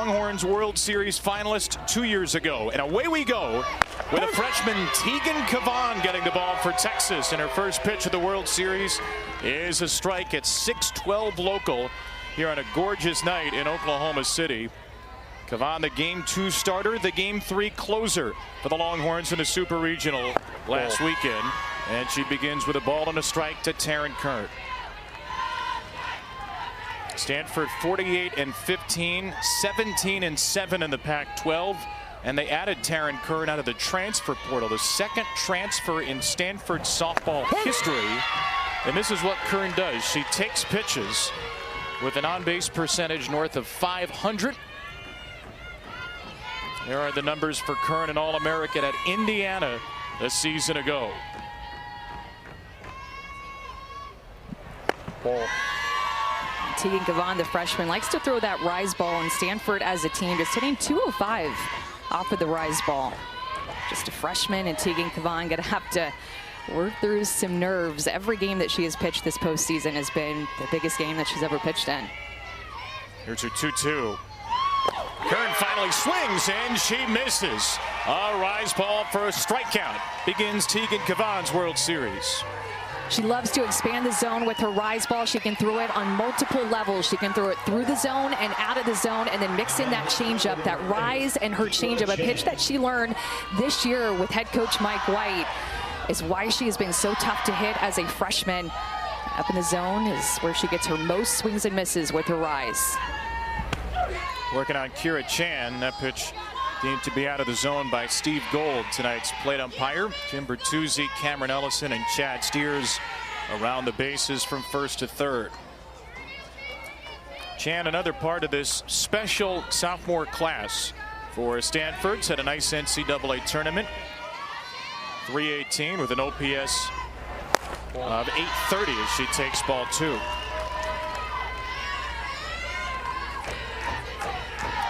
Longhorns World Series finalist 2 years ago. And away we go with a freshman, Tegan Cavan, getting the ball for Texas. And her first pitch of the World Series is a strike at 6:12 local here on a gorgeous night in Oklahoma City. Cavan, the Game 2 starter, the Game 3 closer for the Longhorns in the Super Regional last weekend. And she begins with a ball and a strike to Taryn Kern. Stanford 48-15, 17-7 in the Pac-12, and they added Taryn Kern out of the transfer portal, the second transfer in Stanford softball history. And this is what Kern does. She takes pitches with an on-base percentage north of 500. There are the numbers for Kern, an All-American at Indiana a season ago. Ball. Tegan Cavan, the freshman, likes to throw that rise ball, and Stanford as a team just hitting 205 off of the rise ball. Just a freshman, and Tegan Cavan gonna have to work through some nerves. Every game that she has pitched this postseason has been the biggest game that she's ever pitched in. Here's her 2-2. Kern finally swings, and she misses. A rise ball for a strikeout begins Tegan Cavan's World Series. She loves to expand the zone with her rise ball. She can throw it on multiple levels. She can throw it through the zone and out of the zone, and then mix in that changeup, that rise and her changeup, a pitch that she learned this year with head coach Mike White, is why she has been so tough to hit as a freshman. Up in the zone is where she gets her most swings and misses with her rise. Working on Kira Chan. That pitch deemed to be out of the zone by Steve Gold, tonight's plate umpire. Jim Bertuzzi, Cameron Ellison, and Chad Steers around the bases from first to third. Chan, another part of this special sophomore class for Stanford, had a nice NCAA tournament. 318 with an OPS of 830 as she takes ball 2.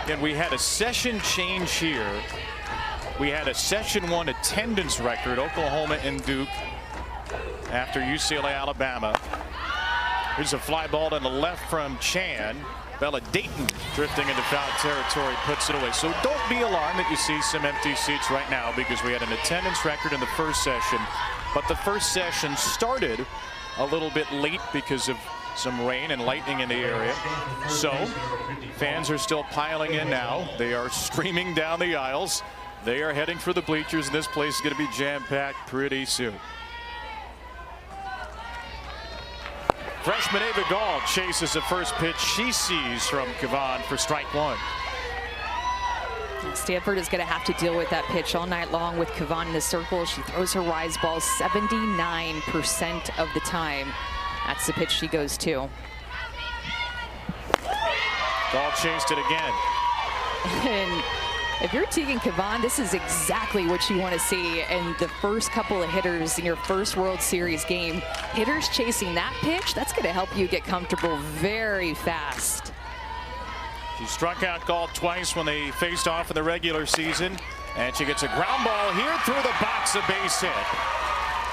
And we had a session change here. We had a session 1 attendance record, Oklahoma and Duke, after UCLA, Alabama. Here's a fly ball to the left from Chan. Bella Dayton drifting into foul territory, puts it away. So don't be alarmed that you see some empty seats right now, because we had an attendance record in the first session. But the first session started a little bit late because of some rain and lightning in the area. So fans are still piling in now. They are streaming down the aisles. They are heading for the bleachers, and this place is going to be jam-packed pretty soon. Freshman Ava Gall chases the first pitch she sees from Cavan for strike 1. Stanford is going to have to deal with that pitch all night long with Cavan in the circle. She throws her rise ball 79% of the time. That's the pitch she goes to. Gall chased it again. And if you're Tegan Cavan, this is exactly what you want to see in the first couple of hitters in your first World Series game. Hitters chasing that pitch, that's going to help you get comfortable very fast. She struck out Gall twice when they faced off in the regular season, and she gets a ground ball here through the box, a base hit.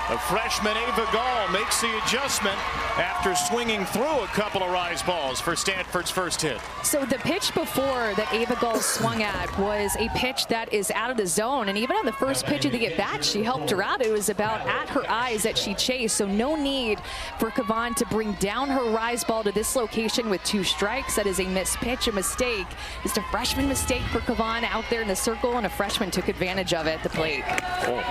The freshman Ava Gall makes the adjustment after swinging through a couple of rise balls for Stanford's first hit. So the pitch before that Ava Gall swung at was a pitch that is out of the zone, and even on the first pitch of the at-bat, she helped her out. It was about at her eyes that she chased, so no need for Cavan to bring down her rise ball to this location with 2 strikes. That is a missed pitch, a mistake. Just a freshman mistake for Cavan out there in the circle, and a freshman took advantage of it at the plate. Oh.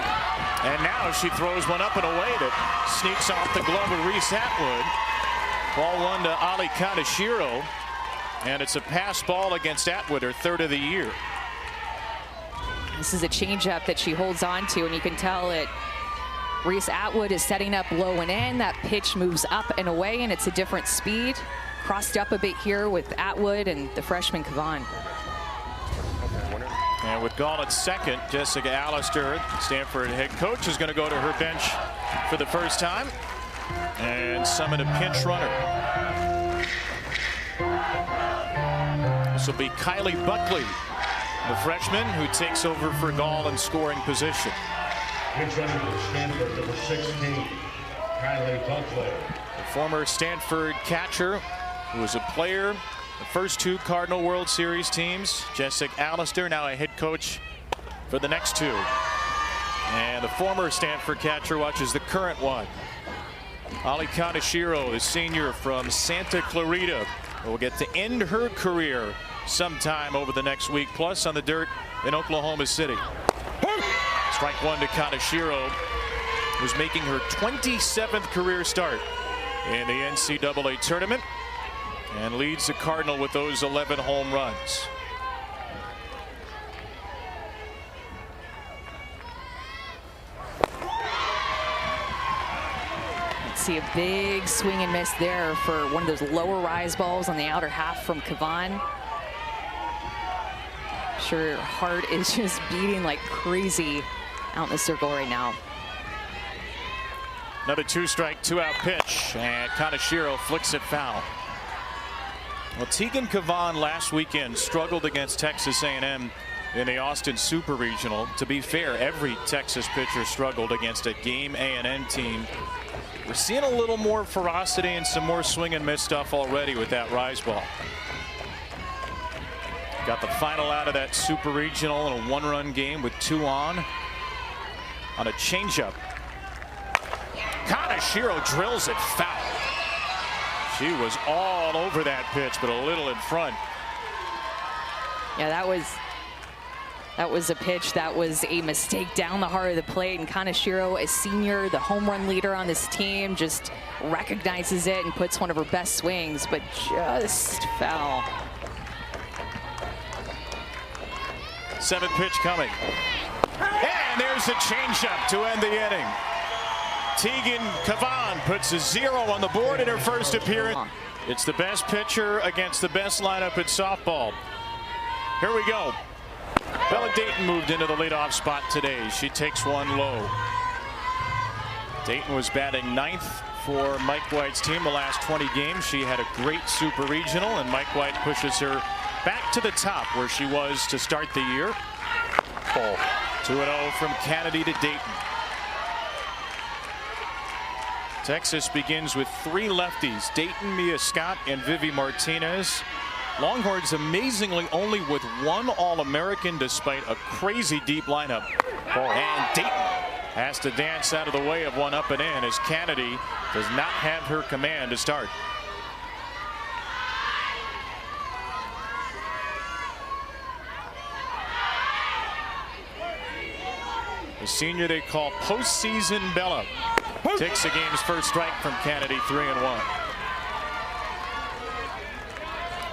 And now she throws one up and away that sneaks off the glove of Reese Atwood. Ball 1 to Ali Kaneshiro, and it's a pass ball against Atwood, her 3rd of the year. This is a changeup that she holds on to, and you can tell it. Reese Atwood is setting up low and in. That pitch moves up and away, and it's a different speed. Crossed up a bit here with Atwood and the freshman Cavan. And with Gall at second, Jessica Allister, Stanford head coach, is going to go to her bench for the first time and summon a pinch runner. This will be Kylie Buckley, the freshman who takes over for Gall in scoring position. Pinch runner for Stanford, number 16, Kylie Buckley. The former Stanford catcher who was a player The first two Cardinal World Series teams. Jessica Allister now a head coach for the next two. And the former Stanford catcher watches the current one. Ali Kaneshiro, the senior from Santa Clarita, will get to end her career sometime over the next week, plus on the dirt in Oklahoma City. Strike one to Kaneshiro, who's making her 27th career start in the NCAA tournament and leads the Cardinal with those 11 home runs. See a big swing and miss there for one of those lower rise balls on the outer half from Kavan. Sure, her heart is just beating like crazy out in the circle right now. Another 2-strike, 2-out pitch, and Kaneshiro flicks it foul. Well, Tegan Kavan last weekend struggled against Texas A&M in the Austin Super Regional. To be fair, every Texas pitcher struggled against a game A&M team. We're seeing a little more ferocity and some more swing and miss stuff already with that rise ball. Got the final out of that Super Regional in a 1-run game with 2 on a changeup. Kaneshiro drills it foul. She was all over that pitch, but a little in front. Yeah, that was a pitch that was a mistake down the heart of the plate, and Kaneshiro, a senior, the home run leader on this team, just recognizes it and puts one of her best swings, but just foul. 7th pitch coming. And there's a changeup to end the inning. Tegan Kavan puts a 0 on the board in her first appearance. It's the best pitcher against the best lineup in softball. Here we go. Bella Dayton moved into the leadoff spot today. She takes one low. Dayton was batting 9th for Mike White's team the last 20 games. She had a great Super Regional, and Mike White pushes her back to the top where she was to start the year. 2-0 from Kennedy to Dayton. Texas begins with 3 lefties: Dayton, Mia Scott, and Vivi Martinez. Longhorns amazingly only with 1 All-American despite a crazy deep lineup. And Dayton has to dance out of the way of one up and in as Kennedy does not have her command to start. The senior they call postseason Bella takes the game's first strike from Kennedy, 3-1.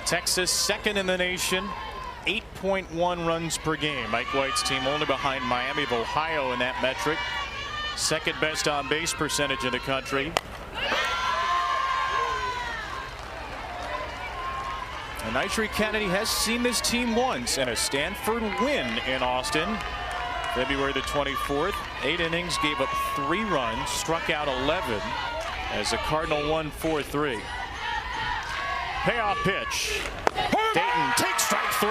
Texas second in the nation, 8.1 runs per game. Mike White's team only behind Miami of Ohio in that metric. Second best on base percentage in the country. And Nitri Kennedy has seen this team once in a Stanford win in Austin. February the 24th, 8 innings, gave up 3 runs, struck out 11 as the Cardinal won 4-3. Payoff pitch. Dayton takes strike 3.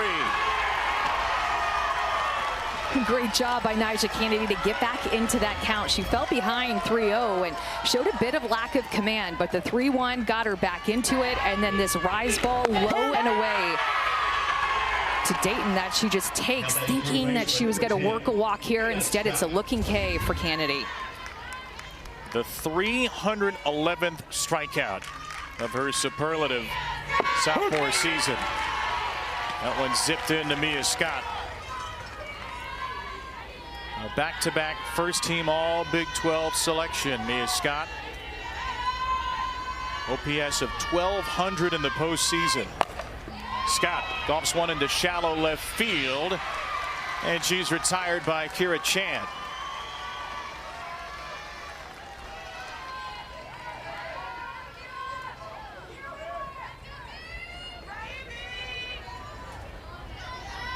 Great job by Nija Kennedy to get back into that count. She fell behind 3-0 and showed a bit of lack of command, but the 3-1 got her back into it, and then this rise ball low and away to Dayton that she just takes, thinking that she was going to work a walk here. Instead, it's a looking K for Kennedy. The 311th strikeout of her superlative sophomore season. That one zipped into Mia Scott. A back-to-back first-team All Big 12 selection, Mia Scott. OPS of 1,200 in the postseason. Scott golfs one into shallow left field, and she's retired by Kira Chan.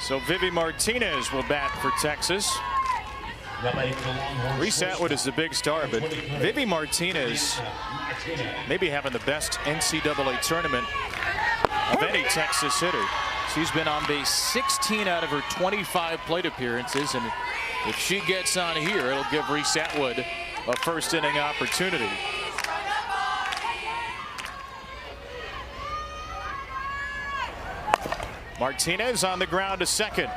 So Vivi Martinez will bat for Texas. Reese Atwood is the big star, but Vivi Martinez maybe having the best NCAA tournament of any Texas hitter. She's been on base 16 out of her 25 plate appearances, and if she gets on here, it'll give Reese Atwood a first inning opportunity. Martinez on the ground to second.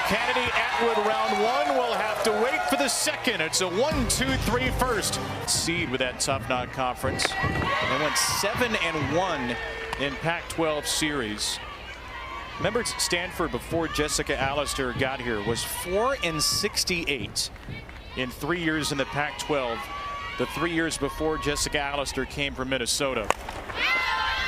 Kennedy Atwood round one will have to wait for the second. It's a 1-2-3 first seed with that tough non-conference. They went 7-1 in Pac-12 series. Remember, Stanford before Jessica Allister got here was 4-68 in 3 years in the Pac-12. The 3 years before Jessica Allister came from Minnesota.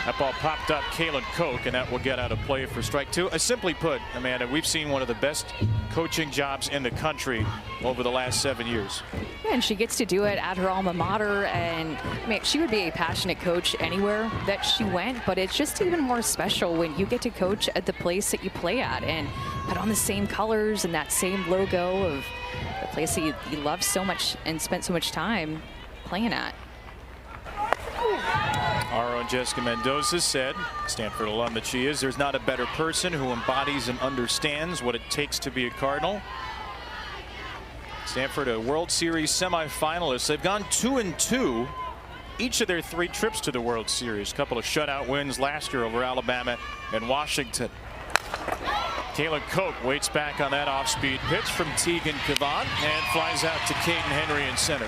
That ball popped up Kaylin Koch, and that will get out of play for strike two. Simply put, Amanda, we've seen one of the best coaching jobs in the country over the last 7 years. Yeah, and she gets to do it at her alma mater, and I mean, she would be a passionate coach anywhere that she went, but it's just even more special when you get to coach at the place that you play at and put on the same colors and that same logo of the place that you love so much and spent so much time playing at. Our own Jessica Mendoza said, Stanford alum that she is, there's not a better person who embodies and understands what it takes to be a Cardinal. Stanford, a World Series semifinalist. They've gone 2-2 each of their 3 trips to the World Series. A couple of shutout wins last year over Alabama and Washington. Kaylin Koch waits back on that off-speed pitch from Tegan Kavan and flies out to Caden Henry in center.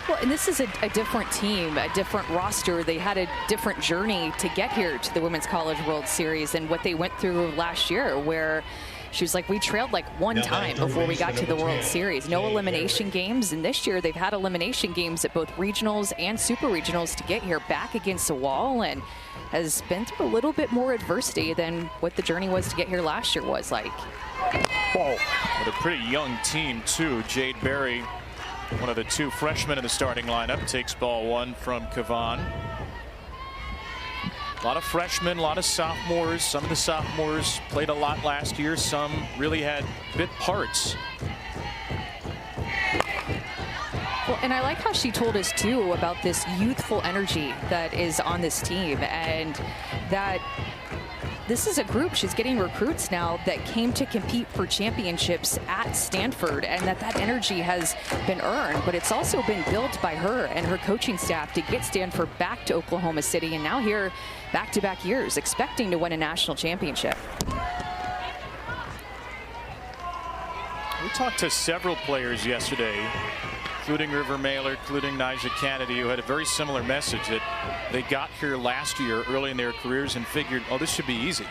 Well, and this is a different team, a different roster. They had a different journey to get here to the Women's College World Series and what they went through last year, where she was like, we trailed like one time before we got to the World Series. No elimination games. And this year they've had elimination games at both regionals and super regionals to get here, back against the wall, and has been through a little bit more adversity than what the journey was to get here last year was like. Ball. With a pretty young team, too. Jade Berry, one of the 2 freshmen in the starting lineup, takes ball one from Kavan. A lot of freshmen, a lot of sophomores. Some of the sophomores played a lot last year. Some really had bit parts. Well, and I like how she told us, too, about this youthful energy that is on this team, and that this is a group, she's getting recruits now that came to compete for championships at Stanford, and that energy has been earned, but it's also been built by her and her coaching staff to get Stanford back to Oklahoma City, and now here back-to-back years expecting to win a national championship. We talked to several players yesterday, including River Mailer, including Nyjah Kennedy, who had a very similar message that they got here last year early in their careers and figured, oh, this should be easy.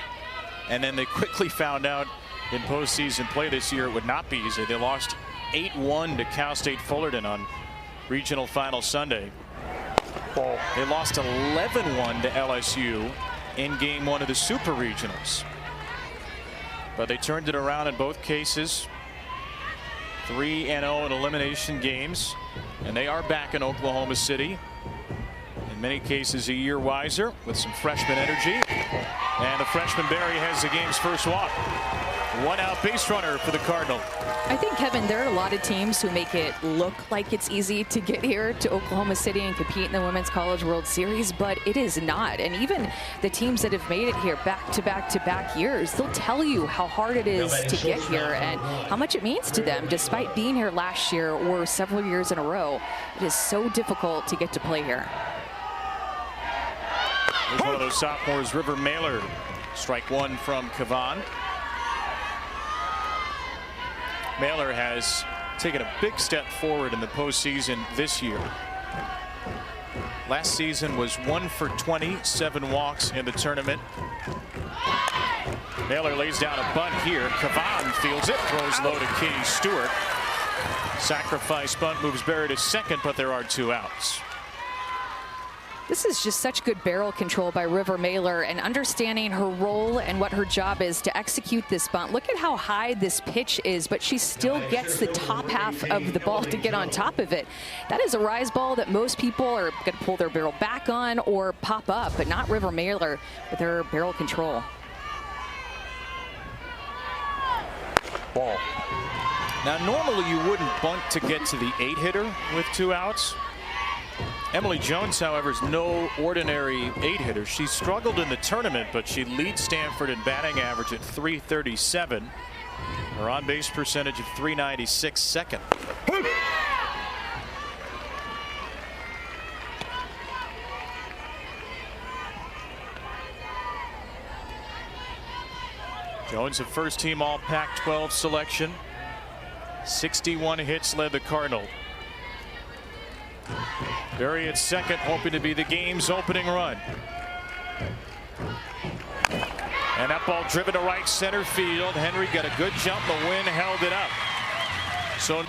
And then they quickly found out in postseason play this year it would not be easy. They lost 8-1 to Cal State Fullerton on regional final Sunday. They lost 11-1 to LSU in game 1 of the super regionals. But they turned it around in both cases. 3-0 in elimination games, and they are back in Oklahoma City. In many cases a year wiser with some freshman energy. And the freshman Berry has the game's first walk. 1 out base runner for the Cardinal. I think, Kevin, there are a lot of teams who make it look like it's easy to get here to Oklahoma City and compete in the Women's College World Series, but it is not. And even the teams that have made it here back-to-back years, they'll tell you how hard it is to get here and how much it means to them, despite being here last year or several years in a row. It is so difficult to get to play here. Here's one of those sophomores, River Mailer. Strike one from Kavan. Mailer has taken a big step forward in the postseason this year. Last season was 1 for 20, 7 walks in the tournament. Mailer lays down a bunt here. Kavan fields it, throws low to Katie Stewart. Sacrifice bunt moves Berry to second, but there are 2 outs. This is just such good barrel control by River Mailer and understanding her role and what her job is to execute this bunt. Look at how high this pitch is, but she still gets the top half of the ball to get on top of it. That is a rise ball that most people are going to pull their barrel back on or pop up, but not River Mailer with her barrel control. Ball. Now, normally you wouldn't bunt to get to the 8-hitter with 2 outs. Emily Jones, however, is no ordinary 8-hitter. She struggled in the tournament, but she leads Stanford in batting average at .337. Her on-base percentage of .396, second. Jones, a first-team All Pac-12 selection. 61 hits led the Cardinal. Berry at second, hoping to be the game's opening run. And that ball driven to right center field. Henry got a good jump. The wind held it up. So,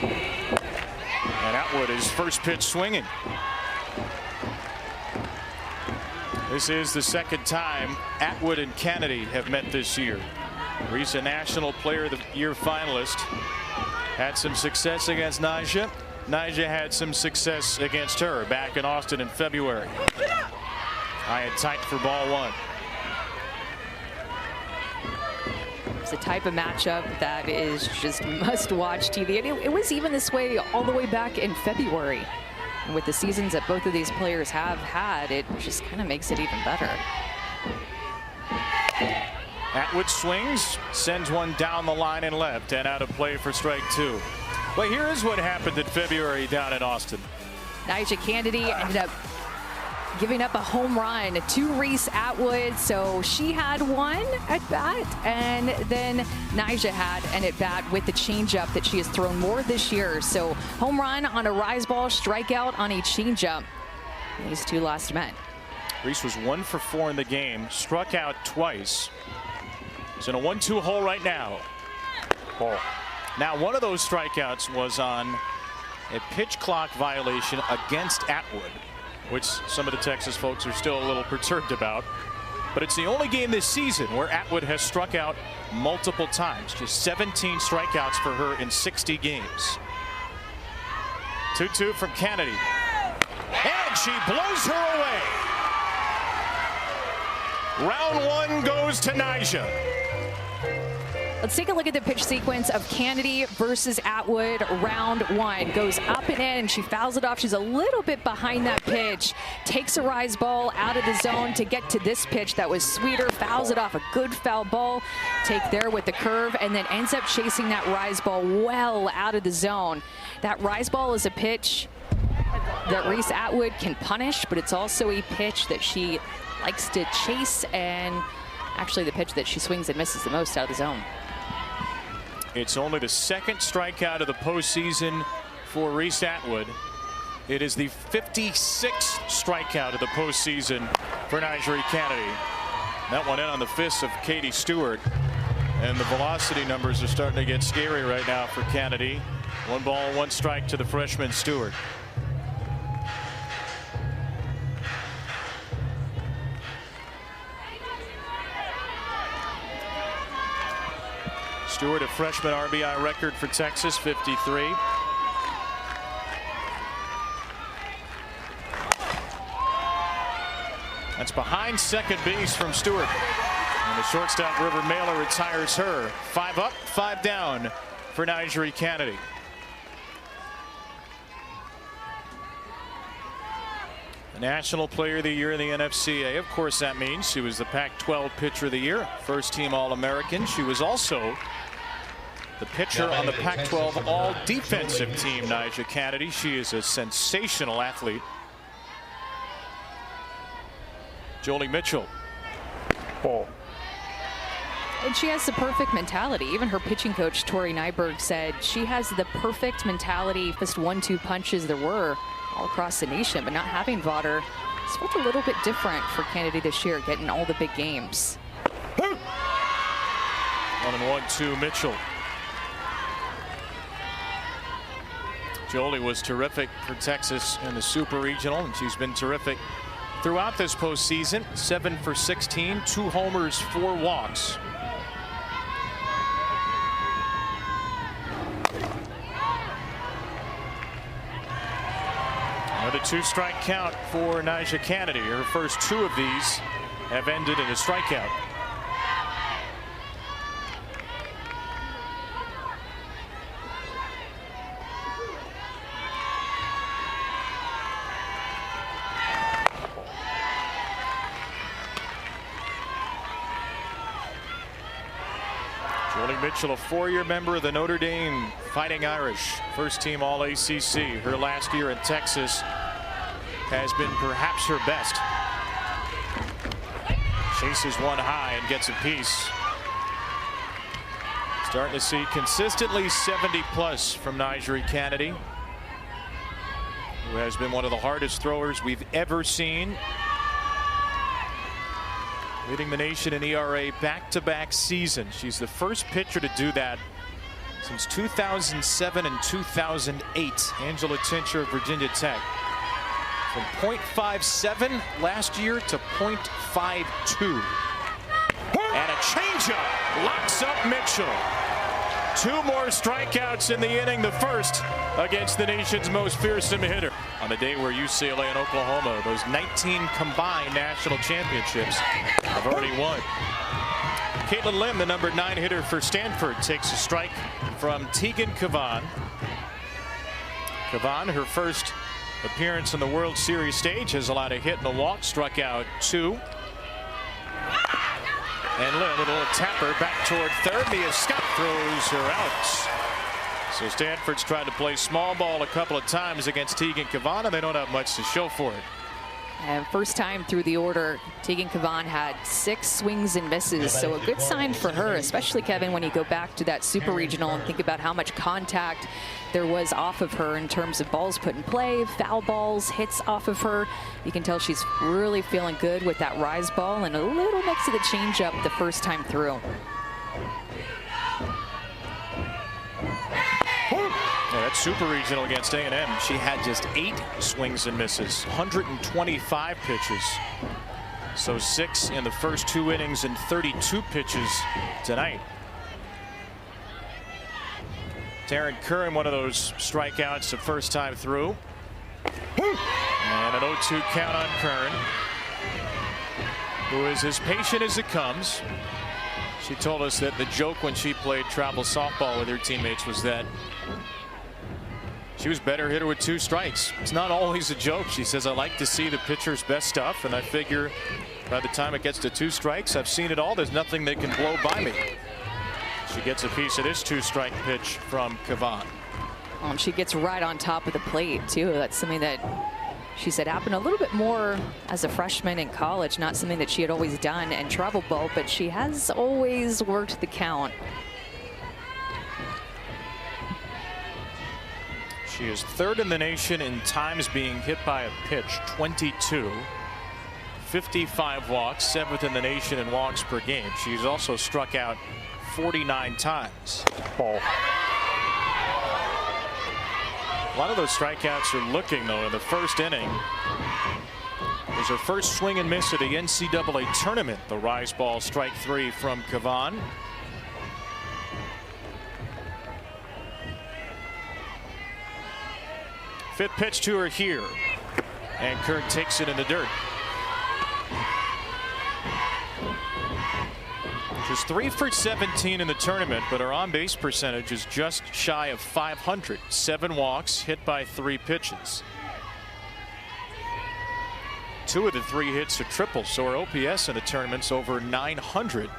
and Atwood, his first pitch swinging. This is the second time Atwood and Kennedy have met this year. Recent National Player of the Year finalist. Had some success against Nyjah. Nyjah had some success against her back in Austin in February. High and tight for ball one. It's a type of matchup that is just must-watch TV. And it was even this way all the way back in February. And with the seasons that both of these players have had, it just kind of makes it even better. Atwood swings, sends one down the line and left, and out of play for strike two. But here is what happened in February down in Austin. Nyjah Kennedy ended up giving up a home run to Reese Atwood. So she had one at bat, and then Nyjah had an at bat with the changeup that she has thrown more this year. So home run on a rise ball, strikeout on a changeup. These two last met. Reese was 1 for 4 in the game, struck out twice. He's in a 1-2 hole right now. Ball. Now, one of those strikeouts was on a pitch clock violation against Atwood, which some of the Texas folks are still a little perturbed about. But it's the only game this season where Atwood has struck out multiple times. Just 17 strikeouts for her in 60 games. 2-2 from Kennedy. And she blows her away. Round one goes to Nyjah. Let's take a look at the pitch sequence of Kennedy versus Atwood. Round one goes up and in, and she fouls it off. She's a little bit behind that pitch. Takes a rise ball out of the zone to get to this pitch that was sweeter. Fouls it off. A good foul ball take there with the curve, and then ends up chasing that rise ball well out of the zone. That rise ball is a pitch that Reese Atwood can punish, but it's also a pitch that she likes to chase, and actually the pitch that she swings and misses the most out of the zone. It's only the second strikeout of the postseason for Reese Atwood. It is the 56th strikeout of the postseason for Nyjah Kennedy. That one in on the fists of Katie Stewart. And the velocity numbers are starting to get scary right now for Kennedy. 1 ball, 1 strike to the freshman Stewart. Stewart, a freshman RBI record for Texas, 53. That's behind second base from Stewart. And the shortstop, River Mailer, retires her. 5 up, 5 down for Nyjah Kennedy. The National Player of the Year in the NCAA. Of course, that means she was the Pac-12 Pitcher of the Year, first-team All-American. She was also the pitcher on the Pac-12 All-Defensive Team, Nyjah Kennedy. She is a sensational athlete. Jolie Mitchell. Ball. And she has the perfect mentality. Even her pitching coach, Tori Nyberg, said she has the perfect mentality. First 1-2 punches there were all across the nation, but not having Vaughter, it's felt a little bit different for Kennedy this year, getting all the big games. 1-1-2 Mitchell. Jolie was terrific for Texas in the Super Regional, and she's been terrific throughout this postseason. 7 for 16, 2 homers, 4 walks. Another 2-strike count for Nyjah Kennedy. Her first 2 of these have ended in a strikeout. Jolie Mitchell, a 4-year member of the Notre Dame Fighting Irish, first-team All-ACC. Her last year in Texas has been perhaps her best. Chases one high and gets a piece. Starting to see consistently 70+ from Nigeri Kennedy, who has been one of the hardest throwers we've ever seen. Leading the nation in ERA back-to-back seasons. She's the first pitcher to do that since 2007 and 2008. Angela Tincher of Virginia Tech. From .57 last year to .52. And a changeup locks up Mitchell. 2 more strikeouts in the inning, the first against the nation's most fearsome hitter. On a day where UCLA and Oklahoma, those 19 combined national championships, have already won. Caitlin Lim, the number 9 hitter for Stanford, takes a strike from Tegan Cavan. Cavan, her first appearance on the World Series stage, has allowed a hit and a walk, struck out 2. And Lim, a little tapper back toward third. Mia Scott throws her out. So Stanford's tried to play small ball a couple of times against Tegan Cavan, and they don't have much to show for it. And first time through the order, Tegan Cavan had 6 swings and misses. So a good sign for her, especially, Kevin, when you go back to that super regional and think about how much contact there was off of her in terms of balls put in play, foul balls, hits off of her. You can tell she's really feeling good with that rise ball and a little mix of the changeup the first time through. Yeah, that's super regional against A&M. She had just 8 swings and misses, 125 pitches. So 6 in the first 2 innings and 32 pitches tonight. Taryn Curran, one of those strikeouts the first time through. And an 0-2 count on Curran, who is as patient as it comes. She told us that the joke when she played travel softball with her teammates was that she was better hitter with 2 strikes. It's not always a joke. She says, I like to see the pitcher's best stuff, and I figure by the time it gets to 2 strikes, I've seen it all. There's nothing that can blow by me. She gets a piece of this 2-strike pitch from Cavan. She gets right on top of the plate, too. That's something that she said happened a little bit more as a freshman in college, not something that she had always done in travel ball, but she has always worked the count. She is 3rd in the nation in times being hit by a pitch, 22. 55 walks, 7th in the nation in walks per game. She's also struck out 49 times. Ball. A lot of those strikeouts are looking, though, in the first inning. It was her first swing and miss at the NCAA tournament. The rise ball, strike 3 from Cavan. Fifth pitch to her here, and Kern takes it in the dirt. She's 3 for 17 in the tournament, but her on-base percentage is just shy of 500. 7 walks, hit by 3 pitches. 2 of the 3 hits are triples, so her OPS in the tournament's over 900.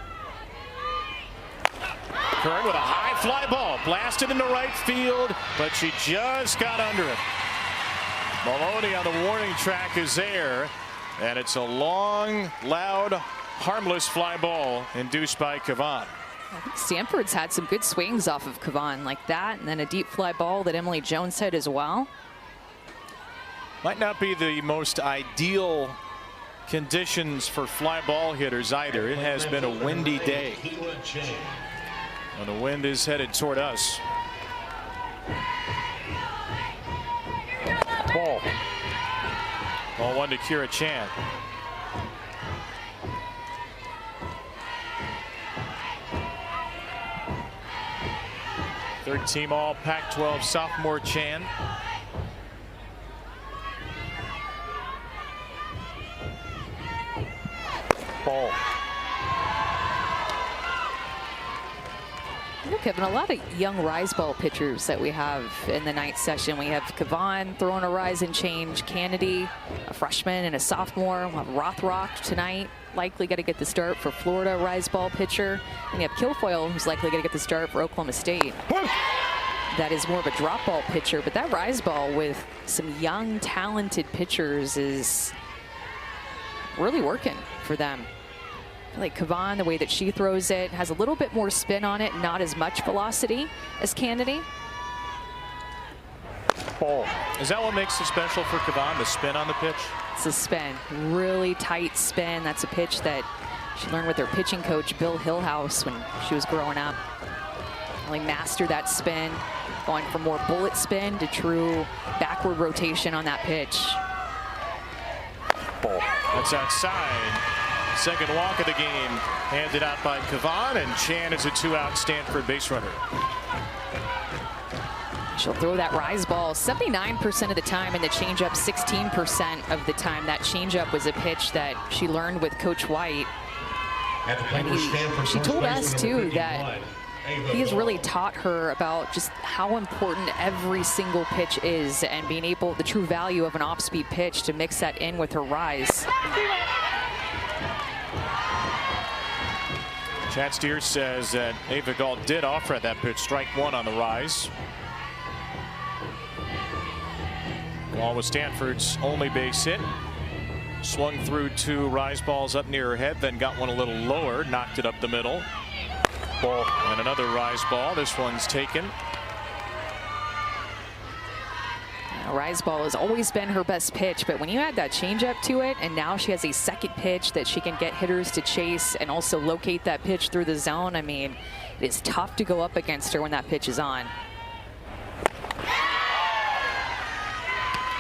Kern with a high fly ball, blasted into right field, but she just got under it. Maloney on the warning track is there, and it's a long, loud, harmless fly ball induced by Cavan. I think Stanford's had some good swings off of Cavan like that, and then a deep fly ball that Emily Jones hit as well. Might not be the most ideal conditions for fly ball hitters either. It has been a windy day, and the wind is headed toward us. Ball. Ball 1 to Kira Chan. Third team all Pac-12 sophomore Chan. Ball. Kevin, a lot of young rise ball pitchers that we have in the night session. We have Cavan throwing a rise and change, Kennedy, a freshman and a sophomore. We'll have Rothrock tonight, likely got to get the start for Florida, rise ball pitcher. And you have Kilfoyle, who's likely going to get the start for Oklahoma State. That is more of a drop ball pitcher, but that rise ball with some young, talented pitchers is really working for them. Like Kavan, the way that she throws it, has a little bit more spin on it, not as much velocity as Kennedy. Ball. Is that what makes it special for Kavan, the spin on the pitch? It's a spin, really tight spin. That's a pitch that she learned with her pitching coach, Bill Hillhouse, when she was growing up. Really mastered that spin, going from more bullet spin to true backward rotation on that pitch. Ball. That's outside. Second walk of the game handed out by Kavan, and Chan is a 2-out Stanford base runner. She'll throw that rise ball 79% of the time, and the changeup 16% of the time. That changeup was a pitch that she learned with Coach White. And she told us too that he has really taught her about just how important every single pitch is, and being able, the true value of an off-speed pitch, to mix that in with her rise. Chad Steer says that Ava Gall did offer at that pitch, strike one on the rise. Ball was Stanford's only base hit. Swung through 2 rise balls up near her head, then got one a little lower, knocked it up the middle. Ball. And another rise ball. This one's taken. Rise ball has always been her best pitch, but when you add that changeup to it, and now she has a second pitch that she can get hitters to chase and also locate that pitch through the zone, I mean, it is tough to go up against her when that pitch is on.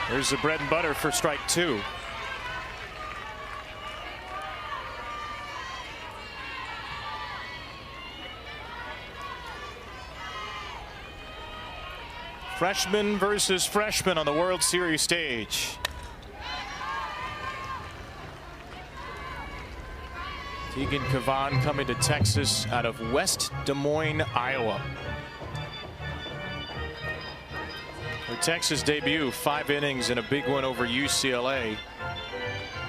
There's the bread and butter for strike 2. Freshman versus freshman on the World Series stage. Tegan Kavan coming to Texas out of West Des Moines, Iowa. Her Texas debut, 5 innings and a big one over UCLA,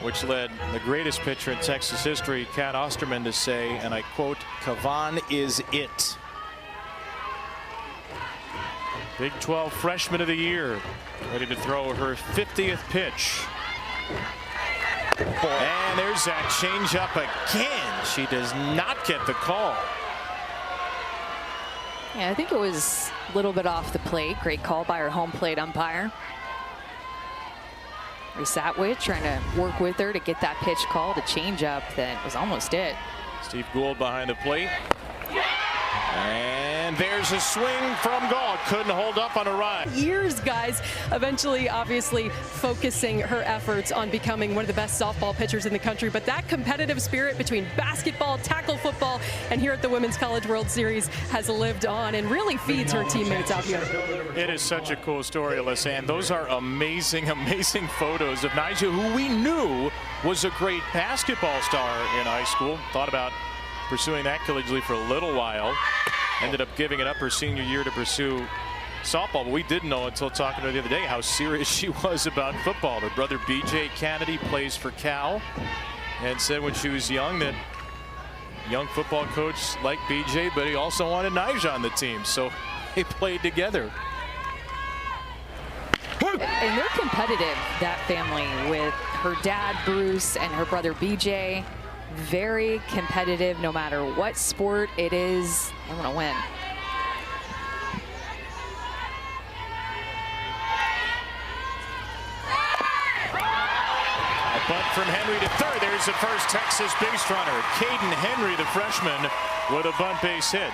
which led the greatest pitcher in Texas history, Cat Osterman, to say, and I quote, "Kavan is it." Big 12 Freshman of the Year, ready to throw her 50th pitch. And there's that changeup again. She does not get the call. Yeah, I think it was a little bit off the plate. Great call by her home plate umpire. We sat with, trying to work with her to get that pitch called, a changeup that was almost it. Steve Gould behind the plate. And there's a swing from Gall. Couldn't hold up on a ride. Years, guys, eventually, obviously, focusing her efforts on becoming one of the best softball pitchers in the country. But that competitive spirit between basketball, tackle football, and here at the Women's College World Series has lived on and really feeds her teammates out here. It is such a cool story, Alyssa. And those are amazing, amazing photos of Nyjah, who we knew was a great basketball star in high school. Thought about pursuing that collegiately for a little while. Ended up giving it up her senior year to pursue softball. But we didn't know until talking to her the other day how serious she was about football. Her brother BJ Kennedy plays for Cal, and said when she was young that young football coach liked BJ, but he also wanted Nyjah on the team, so they played together. And they're competitive, that family, with her dad Bruce and her brother BJ. Very competitive, no matter what sport it is. They want to win. A bunt from Henry to third. There's the first Texas base runner. Caden Henry, the freshman, with a bunt base hit.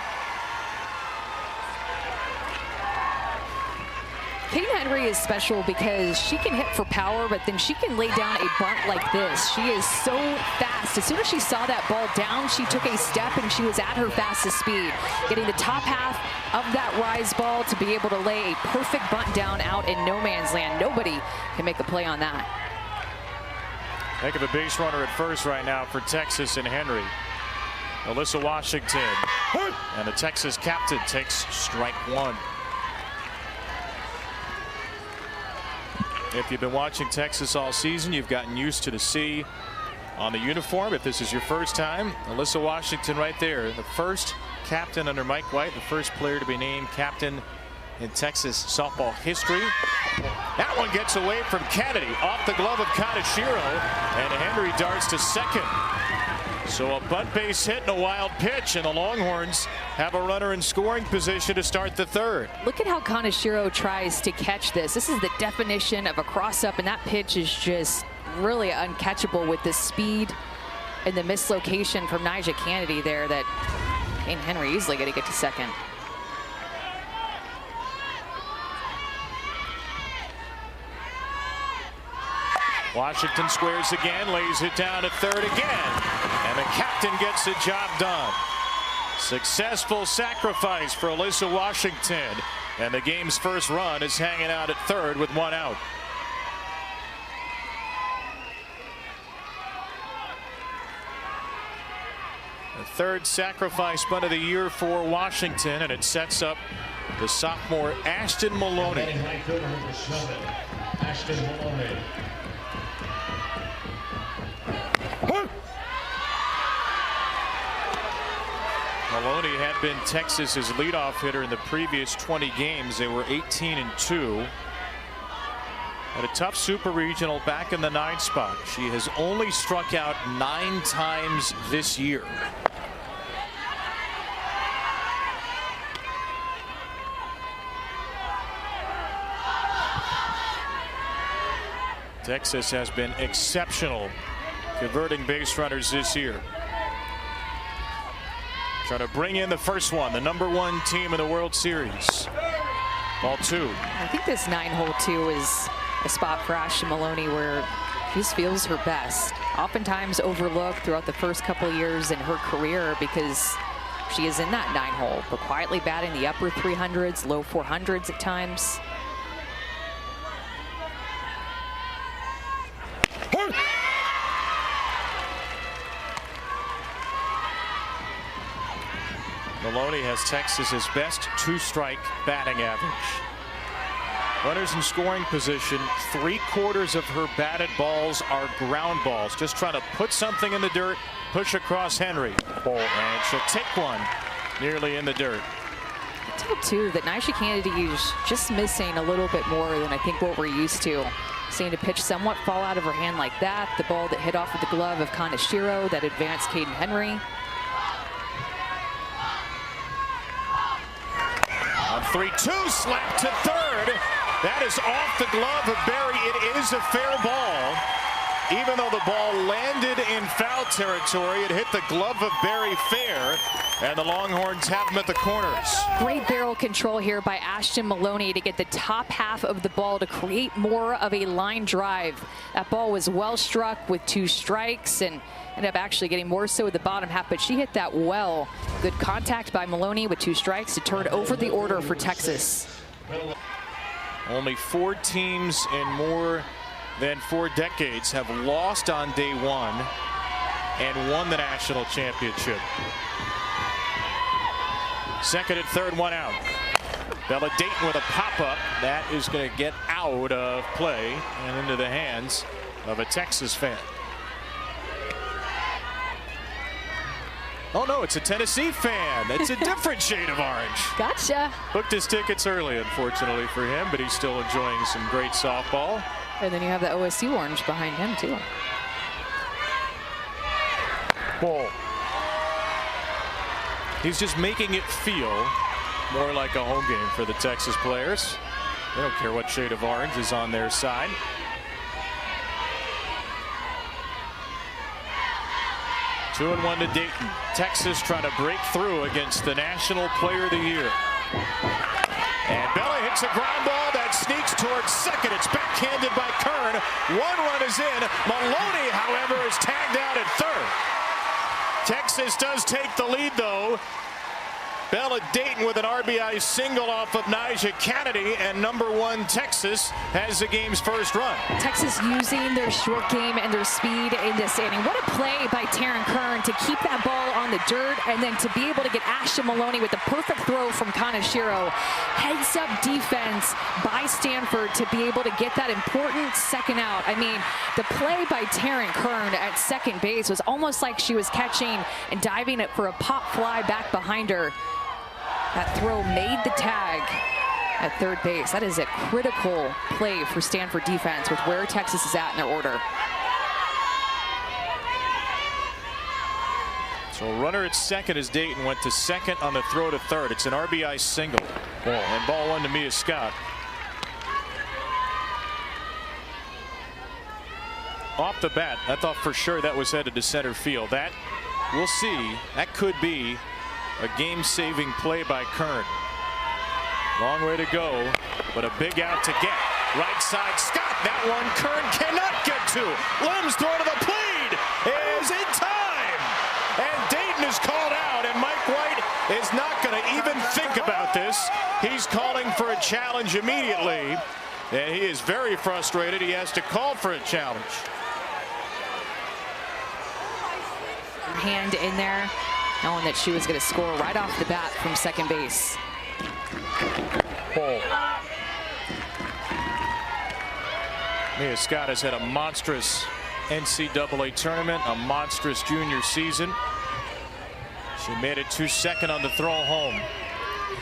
Caden Henry is special because she can hit for power, but then she can lay down a bunt like this. She is so fast. As soon as she saw that ball down, she took a step and she was at her fastest speed, getting the top half of that rise ball to be able to lay a perfect bunt down out in no man's land. Nobody can make a play on that. Heck of a base runner at first right now for Texas and Henry. Alyssa Washington, and the Texas captain takes strike 1. If you've been watching Texas all season, you've gotten used to the C on the uniform. If this is your first time, Alyssa Washington right there, the first captain under Mike White, the first player to be named captain in Texas softball history. That one gets away from Kennedy, off the glove of Kaneshiro, and Henry darts to second. So a bunt base hit and a wild pitch, and the Longhorns have a runner in scoring position to start the third. Look at how Kaneshiro tries to catch this. This is the definition of a cross-up, and that pitch is just really uncatchable with the speed and the mislocation from Nyjah Kennedy there that Kane Henry easily going to get to second. Washington squares again, lays it down at third again, and the captain gets the job done. Successful sacrifice for Alyssa Washington, and the game's first run is hanging out at third with one out. The third sacrifice bunt of the year for Washington, and it sets up the sophomore Ashton Maloney. Ashton Maloney. Maloney had been Texas's leadoff hitter in the previous 20 games. They were 18-2. Had a tough super regional back in the 9th spot. She has only struck out 9 times this year. Texas has been exceptional converting base runners this year. Trying to bring in the first one, the #1 team in the World Series. Ball 2. I think this 9-hole 2 is a spot for Ashton Maloney where she just feels her best. Oftentimes overlooked throughout the first couple of years in her career because she is in that 9-hole, but quietly batting the upper 300s, low 400s at times. Maloney has Texas's best 2-strike batting average. Runners in scoring position, 3/4 of her batted balls are ground balls. Just trying to put something in the dirt, push across Henry. And she'll take one nearly in the dirt. I tell too that Nyjah Kennedy is just missing a little bit more than I think what we're used to. Seeing a pitch somewhat fall out of her hand like that. The ball that hit off with the glove of Kaneshiro that advanced Caden Henry. On 3-2, slap to third. That is off the glove of Berry. It is a fair ball. Even though the ball landed in foul territory, it hit the glove of Berry fair, and the Longhorns have them at the corners. Great barrel control here by Ashton Maloney to get the top half of the ball to create more of a line drive. That ball was well struck with 2 strikes and ended up actually getting more so with the bottom half, but she hit that well. Good contact by Maloney with 2 strikes to turn over the order for Texas. Only 4 teams in more than 4 decades have lost on day 1 and won the national championship. Second and third, 1 out. Bella Dayton with a pop-up. That is going to get out of play and into the hands of a Texas fan. Oh no, it's a Tennessee fan. It's a different shade of orange. Gotcha. Booked his tickets early, unfortunately for him, but he's still enjoying some great softball. And then you have the OSU orange behind him too. Ball. He's just making it feel more like a home game for the Texas players. They don't care what shade of orange is on their side. Two and 1 to Dayton. Texas trying to break through against the National Player of the Year. And Bella hits a ground ball that sneaks towards second. It's backhanded by Kern. 1 run is in. Maloney, however, is tagged out at third. Texas does take the lead, though. Bella Dayton with an RBI single off of Nyjah Kennedy, and #1 Texas has the game's first run. Texas using their short game and their speed in this inning. What a play by Taryn Kern to keep that ball on the dirt and then to be able to get Ashton Maloney with the perfect throw from Kaneshiro. Heads up defense by Stanford to be able to get that important second out. I mean, the play by Taryn Kern at second base was almost like she was catching and diving it for a pop fly back behind her. That throw made the tag at third base. That is a critical play for Stanford defense with where Texas is at in their order. So runner at second as Dayton went to second on the throw to third. It's an RBI single. And ball one to Mia Scott. Off the bat, I thought for sure that was headed to center field. That, we'll see, that could be a game-saving play by Kern. Long way to go, but a big out to get. Right side, Scott. That one Kern cannot get to. Lim's throw to the plate is in time. And Dayton is called out, and Mike White is not going to even think about this. He's calling for a challenge immediately, and he is very frustrated. He has to call for a challenge. Hand in there, knowing that she was going to score right off the bat from second base. Mia Scott has had a monstrous NCAA tournament, a monstrous junior season. She made it to second on the throw home.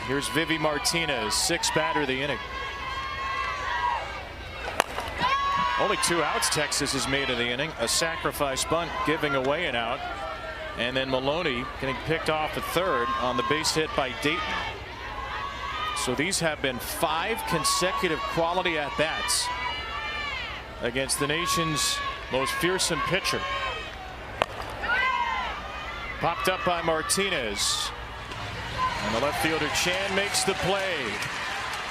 Here's Vivi Martinez, sixth batter of the inning. Only 2 outs Texas has made in the inning. A sacrifice bunt giving away an out. And then Maloney getting picked off at third on the base hit by Dayton. So these have been 5 consecutive quality at-bats against the nation's most fearsome pitcher. Popped up by Martinez. And the left fielder Chan makes the play.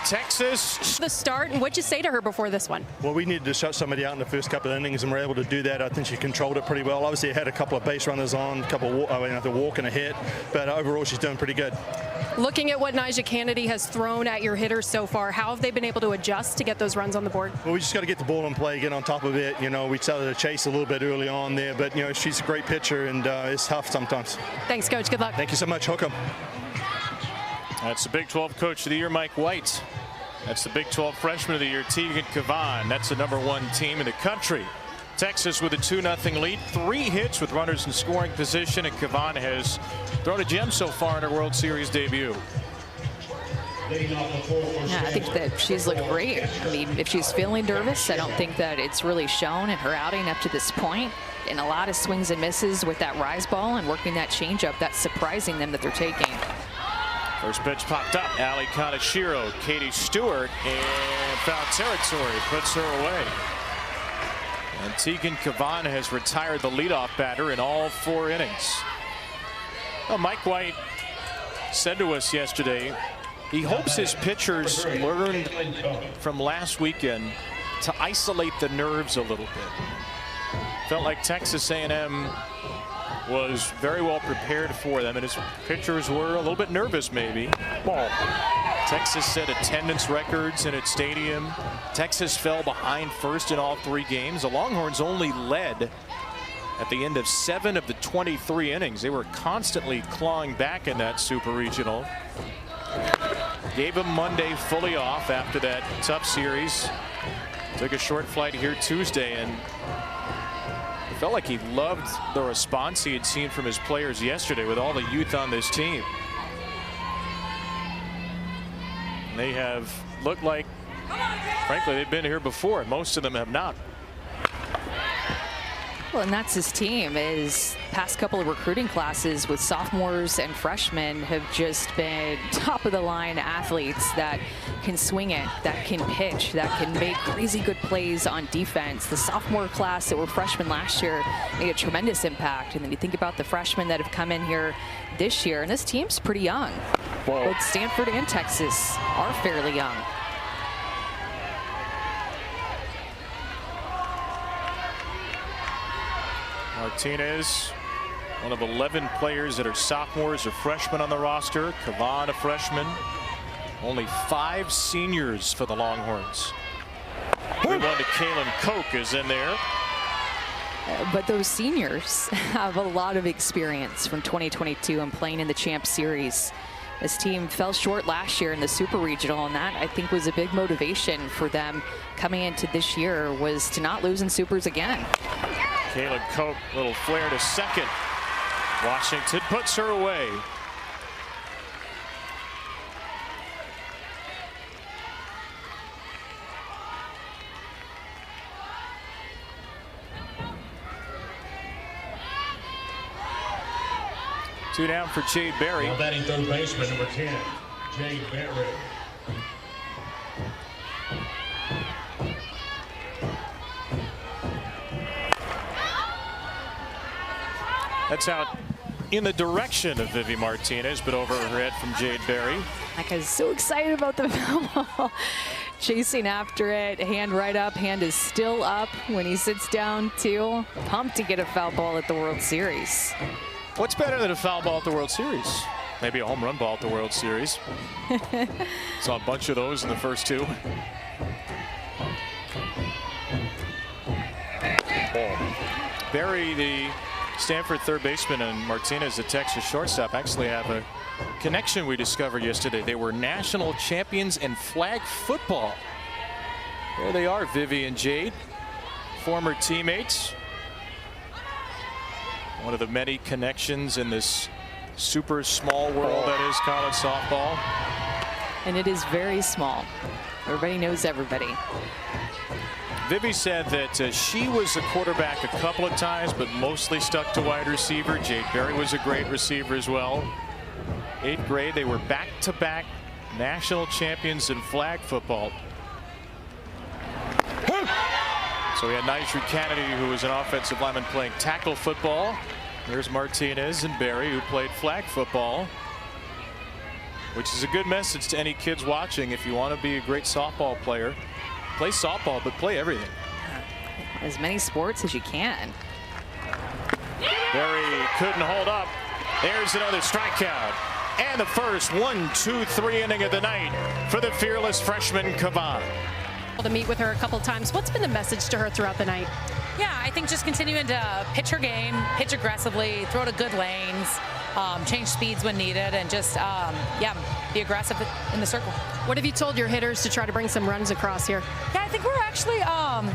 Texas. The start, and what'd you say to her before this one? Well, we needed to shut somebody out in the first couple of innings, and we're able to do that. I think she controlled it pretty well. Obviously, had a couple of base runners on, a walk and a hit, but overall, she's doing pretty good. Looking at what Nyjah Kennedy has thrown at your hitters so far, how have they been able to adjust to get those runs on the board? Well, we just got to get the ball in play, get on top of it. You know, we started to chase a little bit early on there, but you know, she's a great pitcher, and it's tough sometimes. Thanks, Coach. Good luck. Thank you so much. Hook 'em. That's the Big 12 Coach of the Year, Mike White. That's the Big 12 Freshman of the Year, Tegan Cavan. That's the #1 team in the country. Texas with a 2-0 lead, 3 hits with runners in scoring position, and Cavan has thrown a gem so far in her World Series debut. Yeah, I think that she's looked great. I mean, if she's feeling nervous, I don't think that it's really shown in her outing up to this point. And a lot of swings and misses with that rise ball and working that changeup. That's surprising them that they're taking. First pitch popped up. Ali Kaneshiro, Katie Stewart, and foul territory puts her away. And Tegan Cavan has retired the leadoff batter in all 4 innings. Well, Mike White said to us yesterday he hopes his pitchers learned from last weekend to isolate the nerves a little bit. Felt like Texas A&M was very well prepared for them, and his pitchers were a little bit nervous maybe. Ball. Texas set attendance records in its stadium. Texas fell behind first in all 3 games. The Longhorns only led at the end of 7 of the 23 innings. They were constantly clawing back in that Super Regional. Gave them Monday fully off after that tough series. Took a short flight here Tuesday, and it felt like he loved the response he had seen from his players yesterday with all the youth on this team. They have looked like, frankly, they've been here before. Most of them have not. Well, and that's his team. His past couple of recruiting classes with sophomores and freshmen have just been top of the line athletes that can swing it, that can pitch, that can make crazy good plays on defense. The sophomore class that were freshmen last year made a tremendous impact. And then you think about the freshmen that have come in here this year, and this team's pretty young. Both Stanford and Texas are fairly young. Martinez, one of 11 players that are sophomores or freshmen on the roster. Cavan, a freshman. Only 5 seniors for the Longhorns. Everyone to Kaylin Koch is in there. But those seniors have a lot of experience from 2022 and playing in the Champ Series. This team fell short last year in the Super Regional, and that I think was a big motivation for them coming into this year, was to not lose in Supers again. Kaylin Koch, little flare to second. Washington puts her away. Two down for Jade Berry. Now batting third baseman, number 10, Jade Berry. That's out in the direction of Vivi Martinez, but over her head from Jade Berry. That guy's so excited about the foul ball. Chasing after it, hand right up, hand is still up when he sits down too. Pumped to get a foul ball at the World Series. What's better than a foul ball at the World Series? Maybe a home run ball at the World Series. Saw a bunch of those in the first two. Berry, the Stanford third baseman, and Martinez, the Texas shortstop, actually have a connection we discovered yesterday. They were national champions in flag football. There they are, Vivi and Jade, former teammates. One of the many connections in this super small world that is college softball. And it is very small. Everybody knows everybody. Vivi said that she was a quarterback a couple of times, but mostly stuck to wide receiver. Jade Berry was a great receiver as well. 8th grade, they were back-to-back national champions in flag football. So we had Nigel Kennedy, who was an offensive lineman playing tackle football. There's Martinez and Berry, who played flag football, which is a good message to any kids watching. If you want to be a great softball player, play softball, but play everything. As many sports as you can. Berry couldn't hold up. There's another strikeout. And the first 1, 2, 3 inning of the night for the fearless freshman Kavan. To meet with her a couple times. What's been the message to her throughout the night? Yeah, I think just continuing to pitch her game, pitch aggressively, throw to good lanes, change speeds when needed, and just, yeah, be aggressive in the circle. What have you told your hitters to try to bring some runs across here? Yeah, I think we're actually,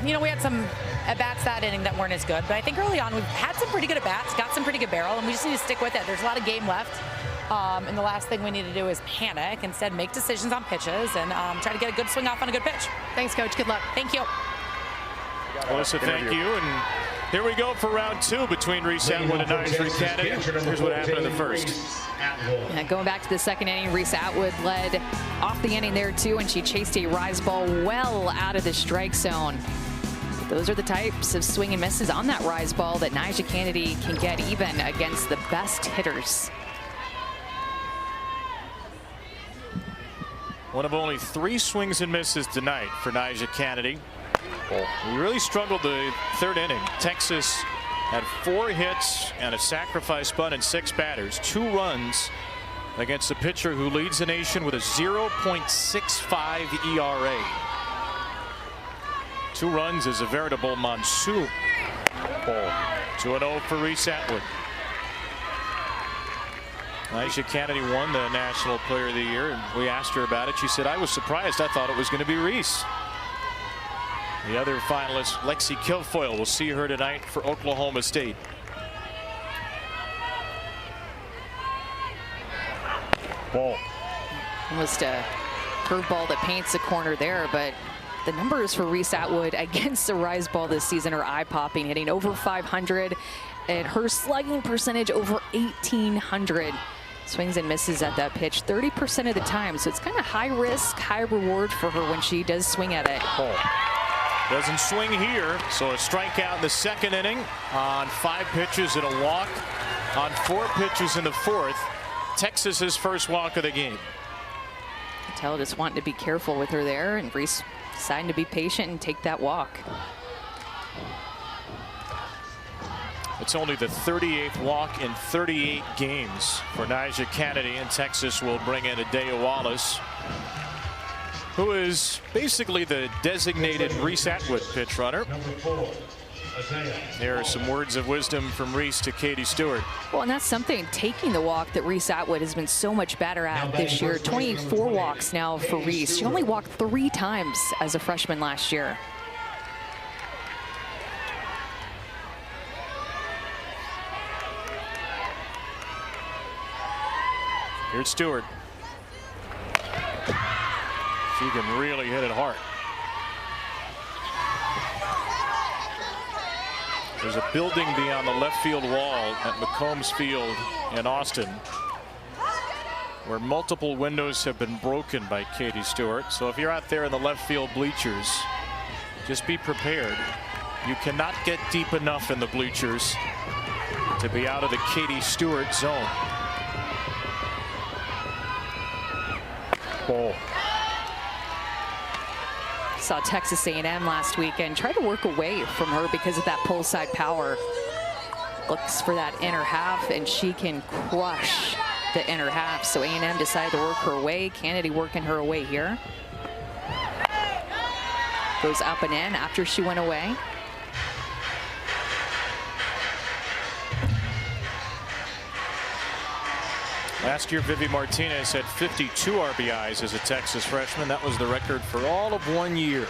you know, we had some at-bats that inning that weren't as good, but I think early on we've had some pretty good at-bats, got some pretty good barrel, and we just need to stick with it. There's a lot of game left. And the last thing we need to do is panic. Instead, make decisions on pitches and try to get a good swing off on a good pitch. Thanks, Coach. Good luck. Thank you. Melissa, thank you. And here we go for round 2 between Reese Atwood and Nigel Kennedy. Here's what happened in the first. Yeah, going back to the second inning, Reese Atwood led off the inning there too, and she chased a rise ball well out of the strike zone. Those are the types of swing and misses on that rise ball that Nigel Kennedy can get even against the best hitters. One of only 3 swings and misses tonight for Nigel Kennedy. We really struggled the third inning. Texas had 4 hits and a sacrifice bunt and 6 batters. 2 runs against a pitcher who leads the nation with a 0.65 ERA. 2 runs is a veritable monsoon. 2-0 for Reese Atwood. Nigel Kennedy won the National Player of the Year, and we asked her about it. She said, I was surprised. I thought it was going to be Reese. The other finalist, Lexi Kilfoyle, will see her tonight for Oklahoma State. Ball. Almost a curveball that paints a corner there, but the numbers for Reese Atwood against the rise ball this season are eye-popping, hitting over 500, and her slugging percentage over 1,800. Swings and misses at that pitch 30% of the time, so it's kind of high risk, high reward for her when she does swing at it. Doesn't swing here, so a strikeout in the second inning on 5 pitches and a walk on 4 pitches in the 4th. Texas's first walk of the game. Tell just wanting to be careful with her there, and Reese deciding to be patient and take that walk. It's only the 38th walk in 38 games for Nigel Kennedy, and Texas will bring in Adea Wallace, who is basically the designated Reese Atwood pitch runner. Number 4, Adea. There are some words of wisdom from Reese to Katie Stewart. Well, and that's something, taking the walk, that Reese Atwood has been so much better at this year. 24 walks now for Reese. She only walked 3 times as a freshman last year. Here's Stewart. She can really hit it hard. There's a building beyond the left field wall at McCombs Field in Austin where multiple windows have been broken by Katie Stewart. So if you're out there in the left field bleachers, just be prepared. You cannot get deep enough in the bleachers to be out of the Katie Stewart zone. Ball. Saw Texas A&M last weekend try to work away from her because of that pull side power. Looks for that inner half, and she can crush the inner half. So A&M decided to work her away. Kennedy working her away here. Goes up and in after she went away. Last year, Vivi Martinez had 52 RBIs as a Texas freshman. That was the record for all of 1 year.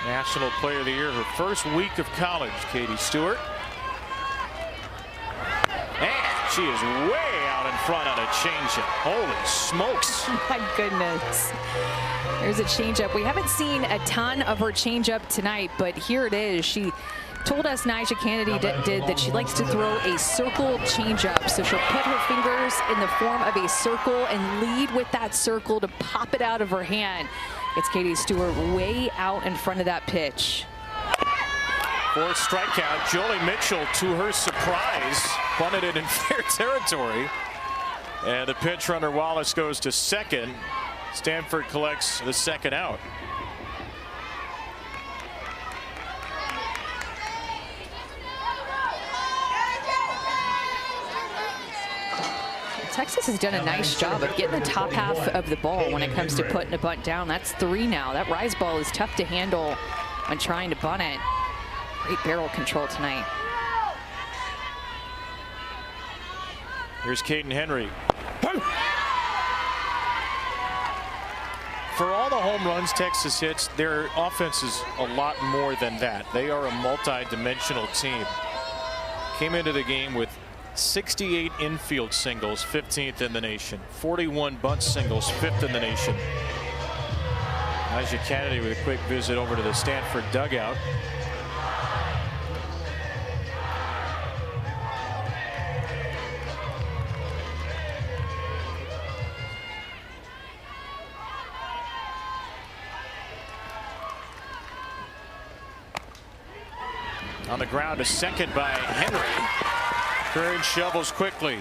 National Player of the Year, her first week of college, Katie Stewart. And she is way out in front on a changeup. Holy smokes. My goodness. There's a changeup. We haven't seen a ton of her changeup tonight, but here it is. She told us, Nyjah Kennedy did, that she likes to throw a circle changeup. So she'll put her fingers in the form of a circle and lead with that circle to pop it out of her hand. It's Katie Stewart way out in front of that pitch. Fourth strikeout. Jolie Mitchell, to her surprise, bunted it in fair territory. And the pinch runner Wallace goes to second. Stanford collects the second out. Texas has done a nice job of getting the top half of the ball when it comes to putting a bunt down. That's 3 now. That rise ball is tough to handle when trying to bunt it. Great barrel control tonight. Here's Caden Henry. For all the home runs Texas hits, their offense is a lot more than that. They are a multi-dimensional team. Came into the game with 68 infield singles, 15th in the nation. 41 bunt singles, 5th in the nation. Nyjah Kennedy with a quick visit over to the Stanford dugout. On the ground to second by Henry. Curran shovels quickly.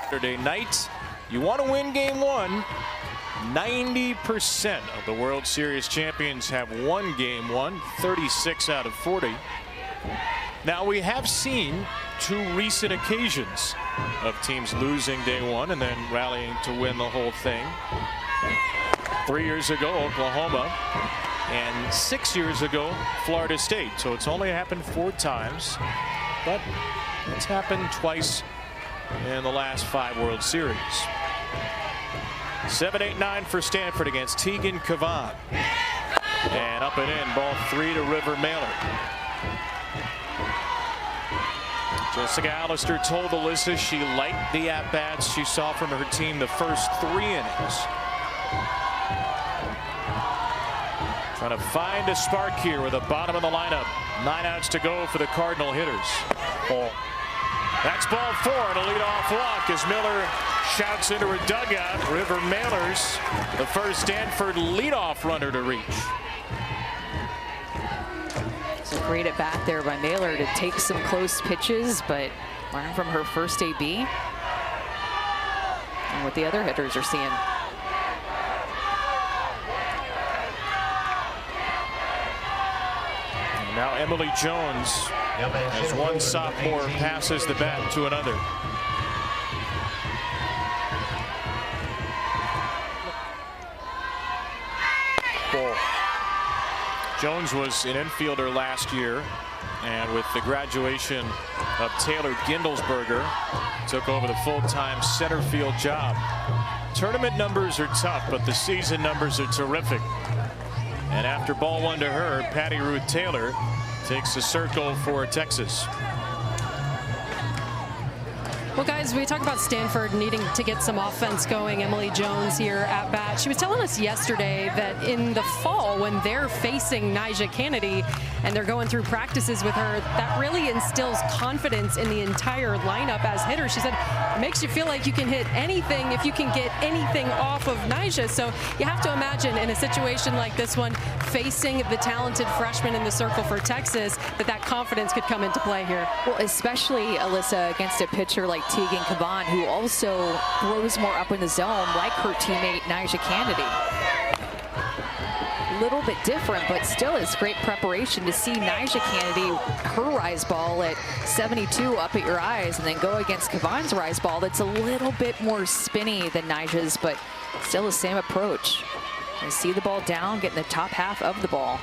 Saturday night, you want to win game 1. 90% of the World Series champions have won game 1, 36 out of 40. Now, we have seen 2 recent occasions of teams losing day 1 and then rallying to win the whole thing. 3 years ago, Oklahoma, and 6 years ago, Florida State. So it's only happened 4 times, but it's happened twice in the last 5 World Series. 7-8-9 for Stanford against Tegan Cavan. And up and in, ball 3 to River Mailer. Jessica Allister told Alyssa she liked the at-bats she saw from her team the first 3 innings. Trying to find a spark here with the bottom of the lineup. 9 outs to go for the Cardinal hitters. Ball. That's ball 4 and a leadoff walk as Miller shouts into her dugout. River Mailer's the first Stanford leadoff runner to reach. It's a great at bat there by Mailer to take some close pitches, but learn from her first AB and what the other hitters are seeing. Now Emily Jones, as one sophomore passes the bat to another. Ball. Jones was an infielder last year, and with the graduation of Taylor Gindelsberger, took over the full-time center field job. Tournament numbers are tough, but the season numbers are terrific. And after ball 1 to her, Patty Ruth Taylor takes the circle for Texas. Well, guys, we talk about Stanford needing to get some offense going. Emily Jones here at bat. She was telling us yesterday that in the fall, when they're facing Nyjah Kennedy and they're going through practices with her, that really instills confidence in the entire lineup as hitters. She said it makes you feel like you can hit anything if you can get anything off of Nyjah. So you have to imagine in a situation like this one, facing the talented freshman in the circle for Texas, that confidence could come into play here. Well, especially, Alyssa, against a pitcher like Tegan Cavan, who also throws more up in the zone, like her teammate Nyjah Kennedy. A little bit different, but still is great preparation to see Nyjah Kennedy, her rise ball at 72 up at your eyes, and then go against Cavan's rise ball that's a little bit more spinny than Nyjah's, but still the same approach. You see the ball down, getting the top half of the ball.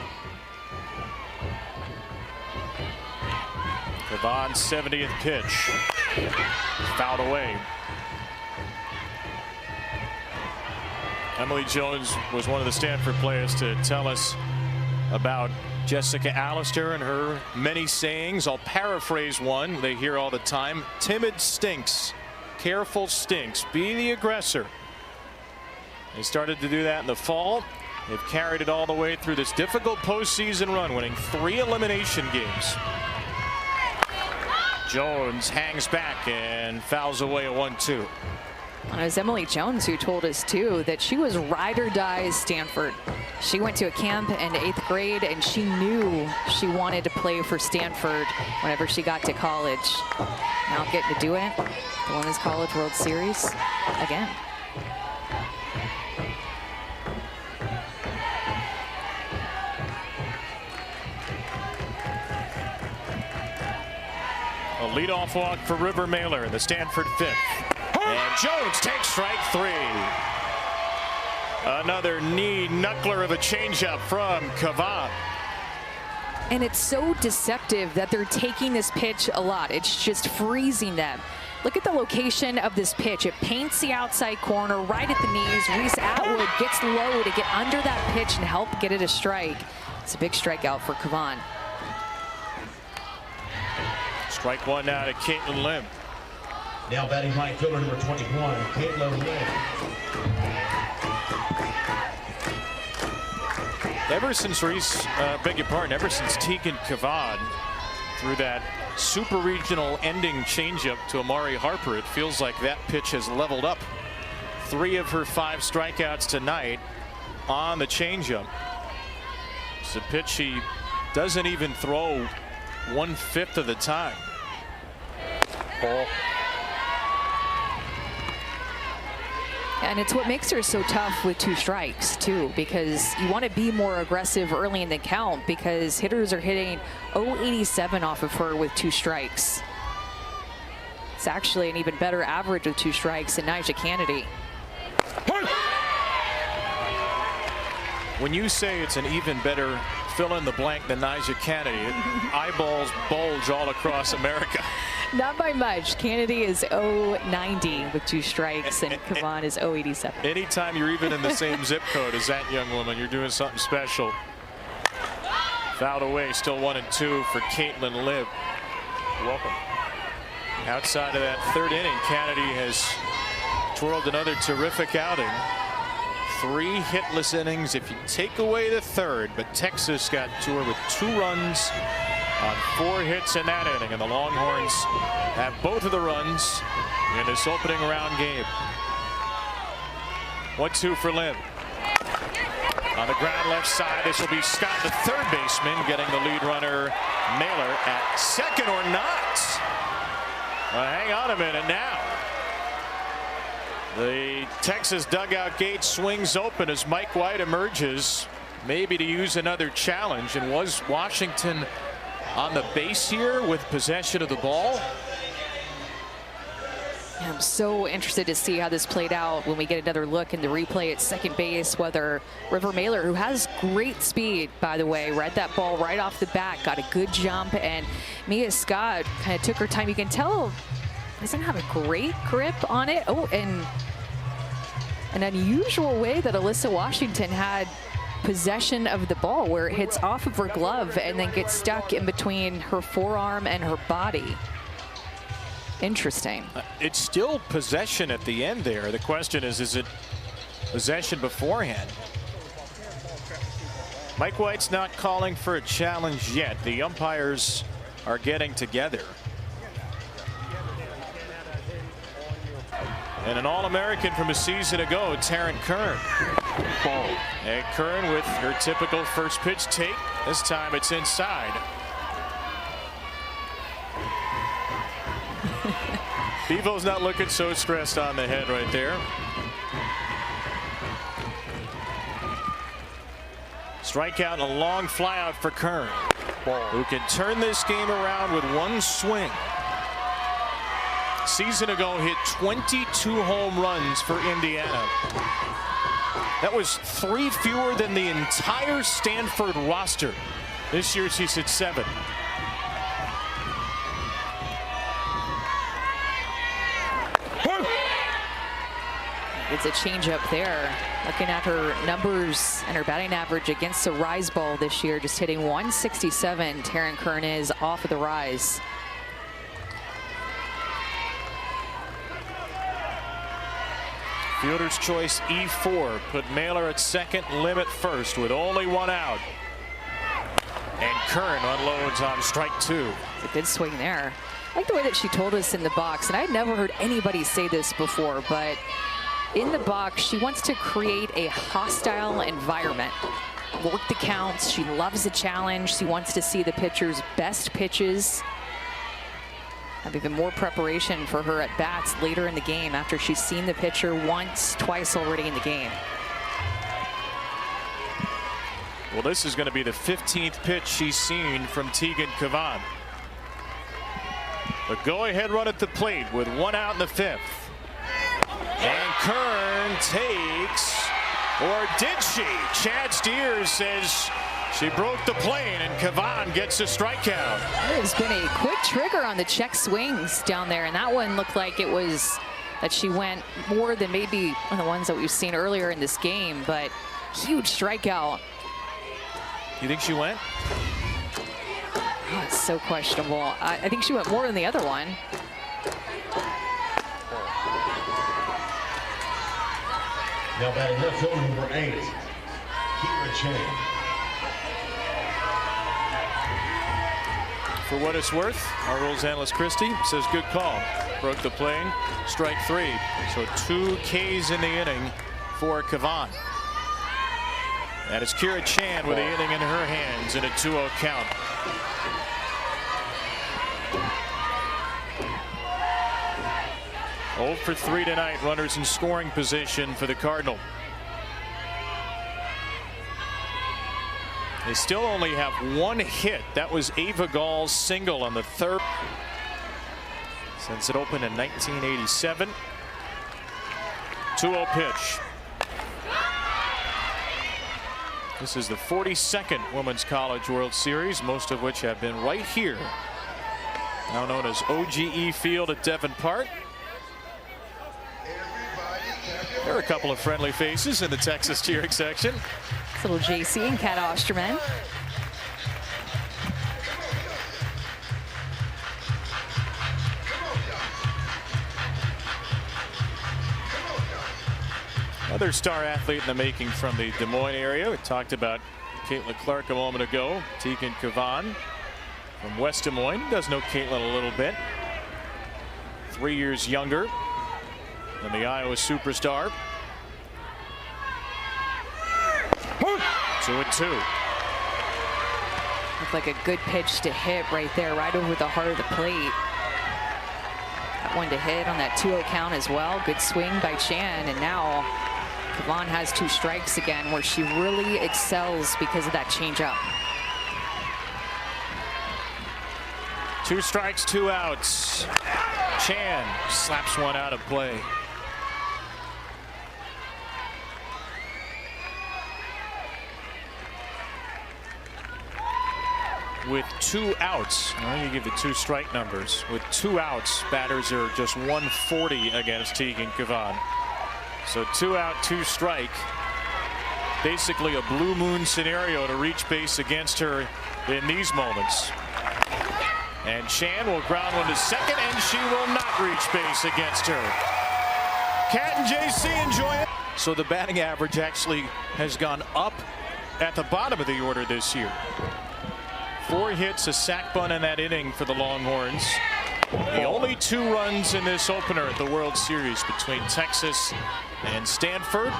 Cavan's 70th pitch. Fouled away. Emily Jones was one of the Stanford players to tell us about Jessica Allister and her many sayings. I'll paraphrase one they hear all the time. Timid stinks. Careful stinks. Be the aggressor. They started to do that in the fall. They've carried it all the way through this difficult postseason run, winning 3 elimination games. Jones hangs back and fouls away a 1-2. It was Emily Jones who told us, too, that she was ride or die Stanford. She went to a camp in 8th grade, and she knew she wanted to play for Stanford whenever she got to college. Now getting to do it, the Women's College World Series again. A leadoff walk for River Mailer in the Stanford 5th. And Jones takes strike 3. Another knee knuckler of a changeup from Cavan. And it's so deceptive that they're taking this pitch a lot. It's just freezing them. Look at the location of this pitch. It paints the outside corner right at the knees. Reese Atwood gets low to get under that pitch and help get it a strike. It's a big strikeout for Cavan. Strike 1 now to Caitlin Lim. Now batting right fielder number 21, Caitlin Lim. Ever since Reese, ever since Tegan Cavan threw that super regional ending changeup to Amari Harper, it feels like that pitch has leveled up. 3 of her 5 strikeouts tonight on the changeup. It's a pitch she doesn't even throw 1/5 of the time. Ball. And it's what makes her so tough with 2 strikes, too, because you want to be more aggressive early in the count because hitters are hitting 0.87 off of her with 2 strikes. It's actually an even better average with 2 strikes than Nyjah Kennedy. When you say it's an even better fill in the blank than Nyjah Kennedy, eyeballs bulge all across America. Not by much. Kennedy is 0.90 with 2 strikes, and Cavan is 0.87. Anytime you're even in the same zip code as that young woman, you're doing something special. Fouled away, still 1-2 for Caitlin Lim. Welcome. Outside of that 3rd inning, Kennedy has twirled another terrific outing. 3 hitless innings if you take away the 3rd, but Texas got to her with 2 runs on 4 hits in that inning, and the Longhorns have both of the runs in this opening round game. 1-2 for Lim. On the ground left side, this will be Scott, the 3rd baseman, getting the lead runner Mailer at second or not. Well, hang on a minute now. The Texas dugout gate swings open as Mike White emerges, maybe to use another challenge. And was Washington on the base here with possession of the ball? Yeah, I'm so interested to see how this played out when we get another look in the replay at second base, whether River Mailer, who has great speed, by the way, read that ball right off the bat, got a good jump, and Mia Scott kind of took her time. You can tell doesn't have a great grip on it. Oh, and an unusual way that Alyssa Washington had possession of the ball, where it hits off of her glove and then gets stuck in between her forearm and her body. Interesting. It's still possession at the end there. The question is it possession beforehand? Mike White's not calling for a challenge yet. The umpires are getting together. And an All-American from a season ago, Taryn Kern. And Kern with her typical first pitch take. This time it's inside. Bevo's not looking so stressed on the head right there. Strikeout and a long flyout for Kern, who can turn this game around with one swing. Season ago hit 22 home runs for Indiana. That was 3 fewer than the entire Stanford roster. This year she's hit 7. It's a changeup there. Looking at her numbers and her batting average against the rise ball this year, just hitting 167. Taryn Kern is off of the rise. Fielder's choice E4. Put Mailer at second, Limit first with only 1 out. And Kern unloads on strike 2. It's a good swing there. I like the way that she told us in the box, and I'd never heard anybody say this before, but in the box, she wants to create a hostile environment. Work the counts. She loves a challenge. She wants to see the pitcher's best pitches. Have even more preparation for her at bats later in the game after she's seen the pitcher once, twice already in the game. Well, this is going to be the 15th pitch she's seen from Tegan Cavan. The go-ahead run at the plate with 1 out in the 5th. And Kern takes, or did she? Chad Steers says she broke the plane, and Cavan gets a strikeout. There's been a quick trigger on the check swings down there, and that one looked like it was that she went more than maybe one of the ones that we've seen earlier in this game, but huge strikeout. You think she went? Oh, it's so questionable. I think she went more than the other one. Now batting left fielder number 8, Kira Chang. For what it's worth, our rules analyst Christie says good call. Broke the plane, strike 3. So 2 Ks in the inning for Cavan. That is Kira Chan with the inning in her hands in a 2-0 count. Oh for 3 tonight. Runners in scoring position for the Cardinal. They still only have 1 hit. That was Ava Gall's single on the 3rd. Since it opened in 1987. 2-0 pitch. This is the 42nd Women's College World Series, most of which have been right here, now known as OGE Field at Devon Park. There are a couple of friendly faces in the Texas cheering section. It's little JC and Kat Osterman. Another star athlete in the making from the Des Moines area. We talked about Caitlin Clark a moment ago. Tegan Cavan from West Des Moines. Does know Caitlin a little bit. 3 years younger than the Iowa superstar. 2-2. Looked like a good pitch to hit right there, right over the heart of the plate. That one to hit on that 2-0 count as well. Good swing by Chan, and now Cavan has 2 strikes again, where she really excels because of that changeup. 2 strikes, 2 outs. Chan slaps one out of play. With 2 outs, well, you give the 2 strike numbers. With 2 outs, batters are just 140 against Tegan Cavan. So 2 out, 2 strike. Basically a blue moon scenario to reach base against her in these moments. And Chan will ground one to second, and she will not reach base against her. Cat and JC enjoy it. So the batting average actually has gone up at the bottom of the order this year. 4 hits, a sac bunt in that inning for the Longhorns. The only 2 runs in this opener at the World Series between Texas and Stanford.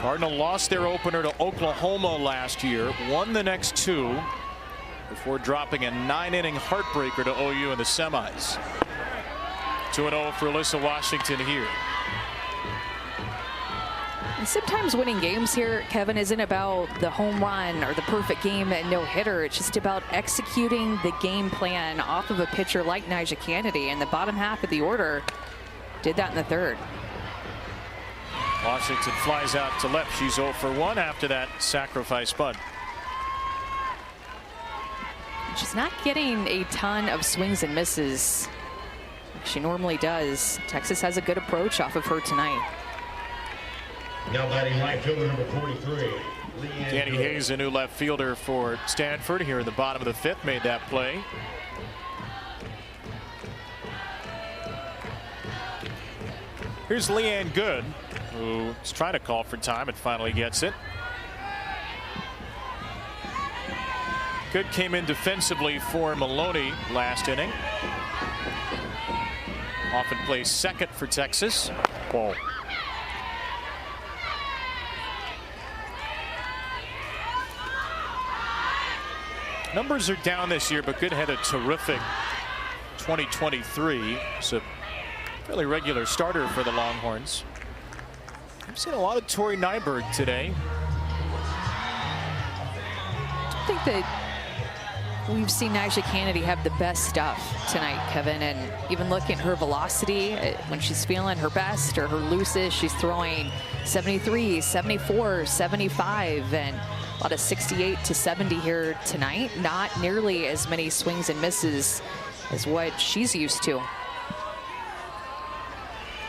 Cardinal lost their opener to Oklahoma last year, won the next 2 before dropping a 9-inning heartbreaker to OU in the semis. 2-0 for Alyssa Washington here. And sometimes winning games here, Kevin, isn't about the home run or the perfect game and no hitter. It's just about executing the game plan off of a pitcher like Nyjah Kennedy. And the bottom half of the order did that in the 3rd. Washington flies out to left. She's 0 for 1 after that sacrifice bunt. She's not getting a ton of swings and misses like she normally does. Texas has a good approach off of her tonight. Now batting right fielder number 43. Danny Hayes, a new left fielder for Stanford here in the bottom of the 5th, made that play. Here's Leanne Good, who's trying to call for time and finally gets it. Good came in defensively for Maloney last inning. Often plays second for Texas. Ball. Numbers are down this year, but Good had a terrific 2023. It's a fairly regular starter for the Longhorns. I've seen a lot of Tori Nyberg today. I think that we've seen Nyjah Kennedy have the best stuff tonight, Kevin, and even look at her velocity when she's feeling her best or her loosest. She's throwing 73, 74, 75, and a lot of 68 to 70 here tonight. Not nearly as many swings and misses as what she's used to.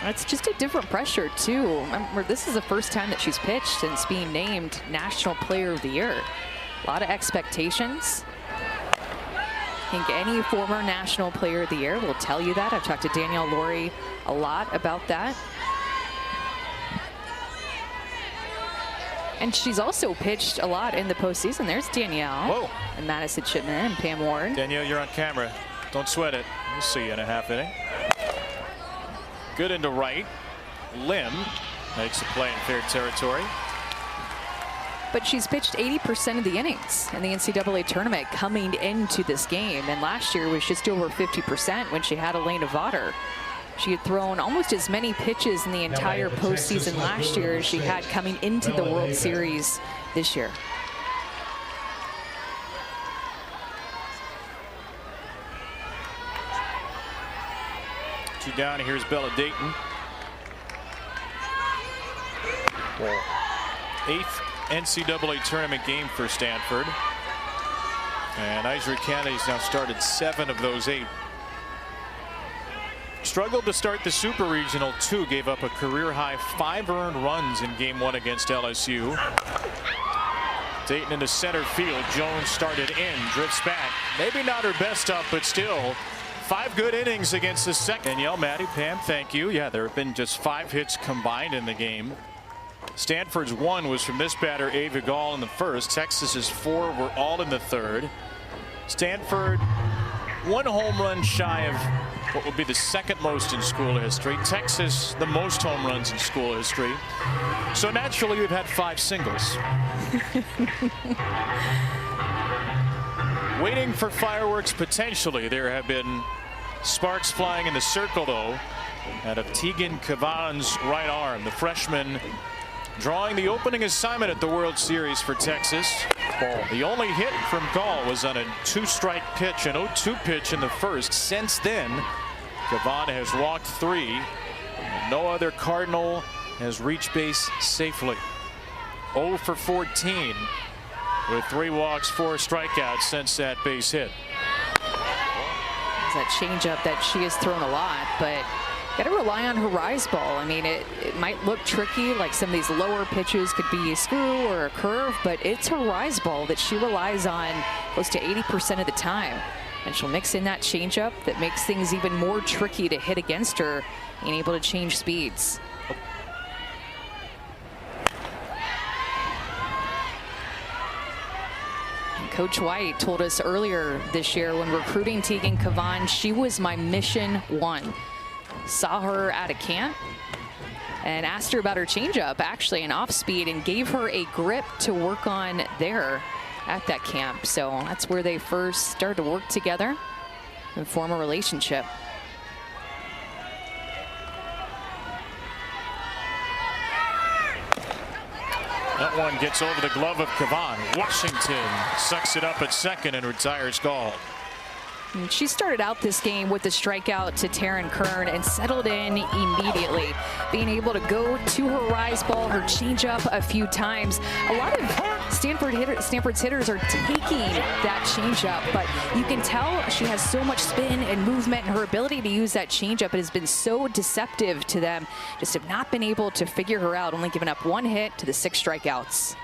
It's just a different pressure, too. Remember, this is the first time that she's pitched since being named National Player of the Year. A lot of expectations. I think any former National Player of the Year will tell you that. I've talked to Danielle Laurie a lot about that. And she's also pitched a lot in the postseason. There's Danielle. Whoa. And Madison Chipman and Pam Ward. Danielle, you're on camera. Don't sweat it. We'll see you in a half inning. Good into right. Lim makes the play in fair territory. But she's pitched 80% of the innings in the NCAA tournament coming into this game. And last year was just over 50% when she had Elena Vodder. She had thrown almost as many pitches in the entire postseason last year as she had coming into the World Series this year. Two down. Here's Bella Dayton. 8th NCAA tournament game for Stanford. And Nyjah Kennedy's now started 7 of those 8. Struggled to start the Super Regional, too. Gave up a career-high 5 earned runs in Game 1 against LSU. Dayton into center field. Jones started in, drifts back. Maybe not her best stuff, but still 5 good innings against the second. Danielle, Maddie, Pam, thank you. Yeah, there have been just 5 hits combined in the game. Stanford's 1 was from this batter, Ava Gall, in the 1st. Texas's 4 were all in the 3rd. Stanford 1 home run shy of what would be the 2nd most in school history. Texas, the most home runs in school history. So naturally, we've had 5 singles. Waiting for fireworks potentially. There have been sparks flying in the circle, though, out of Tegan Cavan's right arm. The freshman drawing the opening assignment at the World Series for Texas. The only hit from Gall was on a 2-strike pitch, an 0-2 pitch in the 1st. Since then, Cavan has walked 3. No other Cardinal has reached base safely. 0 for 14 with 3 walks, 4 strikeouts since that base hit. It's that changeup that she has thrown a lot, but got to rely on her rise ball. I mean, it might look tricky, like some of these lower pitches could be a screw or a curve, but it's her rise ball that she relies on close to 80% of the time. And she'll mix in that changeup that makes things even more tricky to hit against her, being able to change speeds. And Coach White told us earlier this year when recruiting Tegan Cavan, she was my mission one. Saw her at a camp and asked her about her changeup, actually, an off speed, and gave her a grip to work on there at that camp. So that's where they first started to work together and form a relationship. That one gets over the glove of Cavan. Washington sucks it up at second and retires Gall. And she started out this game with a strikeout to Taryn Kern and settled in immediately, being able to go to her rise ball, her changeup a few times. A lot of Stanford's hitters are taking that changeup, but you can tell she has so much spin and movement, and her ability to use that changeup has been so deceptive to them. Just have not been able to figure her out, only giving up 1 hit to the 6 strikeouts.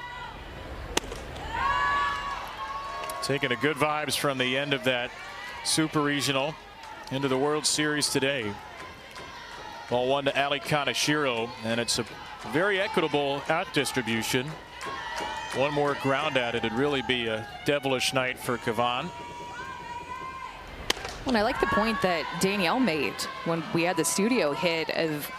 Taking the good vibes from the end of that Super Regional into the World Series today. Ball 1 to Ali Kaneshiro, and it's a very equitable out distribution. One more ground at it, it'd really be a devilish night for Cavan. Well, and I like the point that Danielle made when we had the studio hit of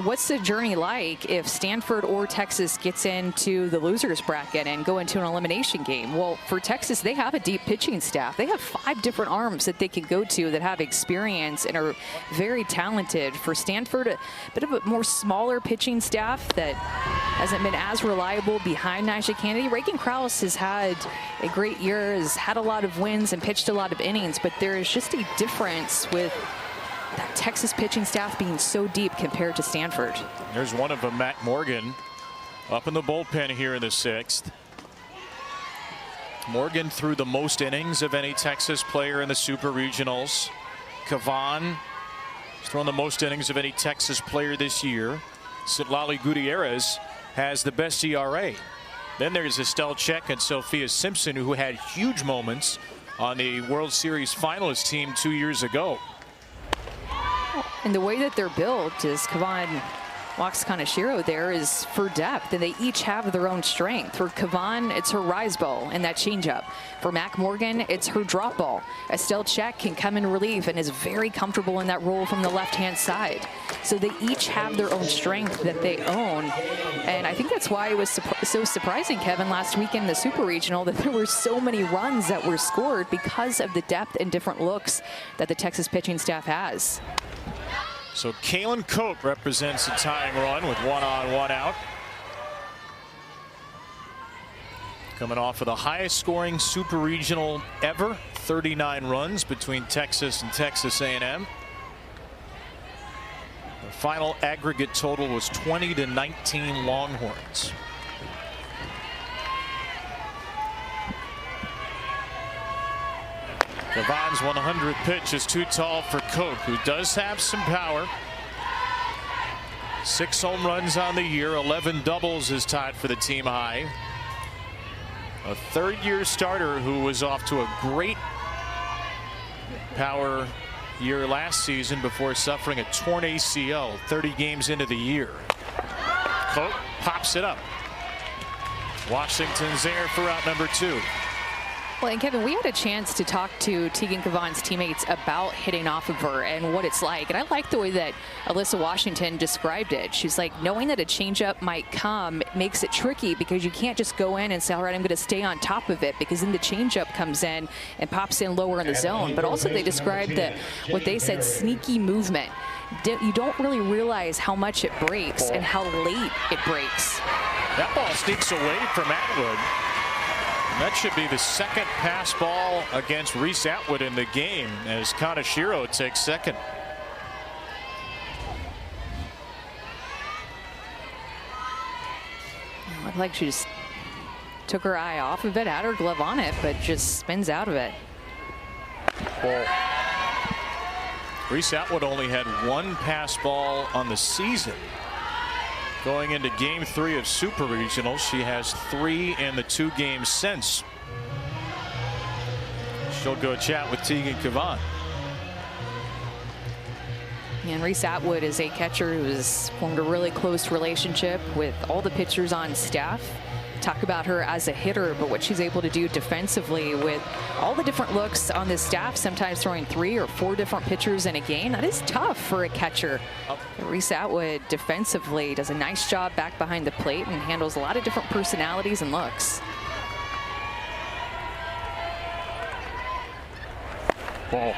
what's the journey like if Stanford or Texas gets into the losers bracket and go into an elimination game? Well, for Texas, they have a deep pitching staff. They have 5 different arms that they can go to that have experience and are very talented. For Stanford, a bit of a more smaller pitching staff that hasn't been as reliable behind Nyjah Kennedy. Reagan Krause has had a great year, has had a lot of wins and pitched a lot of innings, but there is just a difference with that Texas pitching staff being so deep compared to Stanford. There's one of them, Matt Morgan, up in the bullpen here in the 6th. Morgan threw the most innings of any Texas player in the Super Regionals. Cavan has thrown the most innings of any Texas player this year. Citlali Gutierrez has the best ERA. Then there's Estelle Check and Sophia Simpson, who had huge moments on the World Series finalist team 2 years ago. And the way that they're built is Cavan walks Kaneshiro there is for depth, and they each have their own strength. For Cavan, it's her rise ball and that changeup. For Mac Morgan, it's her drop ball. Estelle Check can come in relief and is very comfortable in that role from the left-hand side. So they each have their own strength that they own. And I think that's why it was so surprising, Kevin, last weekend in the Super Regional, that there were so many runs that were scored because of the depth and different looks that the Texas pitching staff has. So Kaylin Cope represents a tying run with 1 on, 1 out. Coming off of the highest scoring Super Regional ever, 39 runs between Texas and Texas A&M. The final aggregate total was 20-19 Longhorns. Cavan's 100th pitch is too tall for Cope, who does have some power. 6 home runs on the year, 11 doubles is tied for the team high. A 3rd-year starter who was off to a great power year last season before suffering a torn ACL 30 games into the year. Cope pops it up. Washington's there for out number 2. Well, and Kevin, we had a chance to talk to Tegan Cavan's teammates about hitting off of her and what it's like. And I like the way that Alyssa Washington described it. She's like, knowing that a changeup might come makes it tricky because you can't just go in and say, all right, I'm going to stay on top of it, because then the changeup comes in and pops in lower in the zone. But also they described what they said, sneaky movement. You don't really realize how much it breaks and how late it breaks. That ball sneaks away from Atwood. That should be the 2nd pass ball against Reese Atwood in the game as Kaneshiro takes 2nd. It looked like she just took her eye off of it, had her glove on it, but just spins out of it. Ball. Reese Atwood only had 1 pass ball on the season. Going into game 3 of Super Regionals, she has 3 in the 2 games since. She'll go chat with Tegan Cavan. And Reese Atwood is a catcher who's formed a really close relationship with all the pitchers on staff. Talk about her as a hitter, but what she's able to do defensively with all the different looks on the staff, sometimes throwing 3 or 4 different pitchers in a game. That is tough for a catcher. Reese Atwood defensively does a nice job back behind the plate and handles a lot of different personalities and looks. Ball.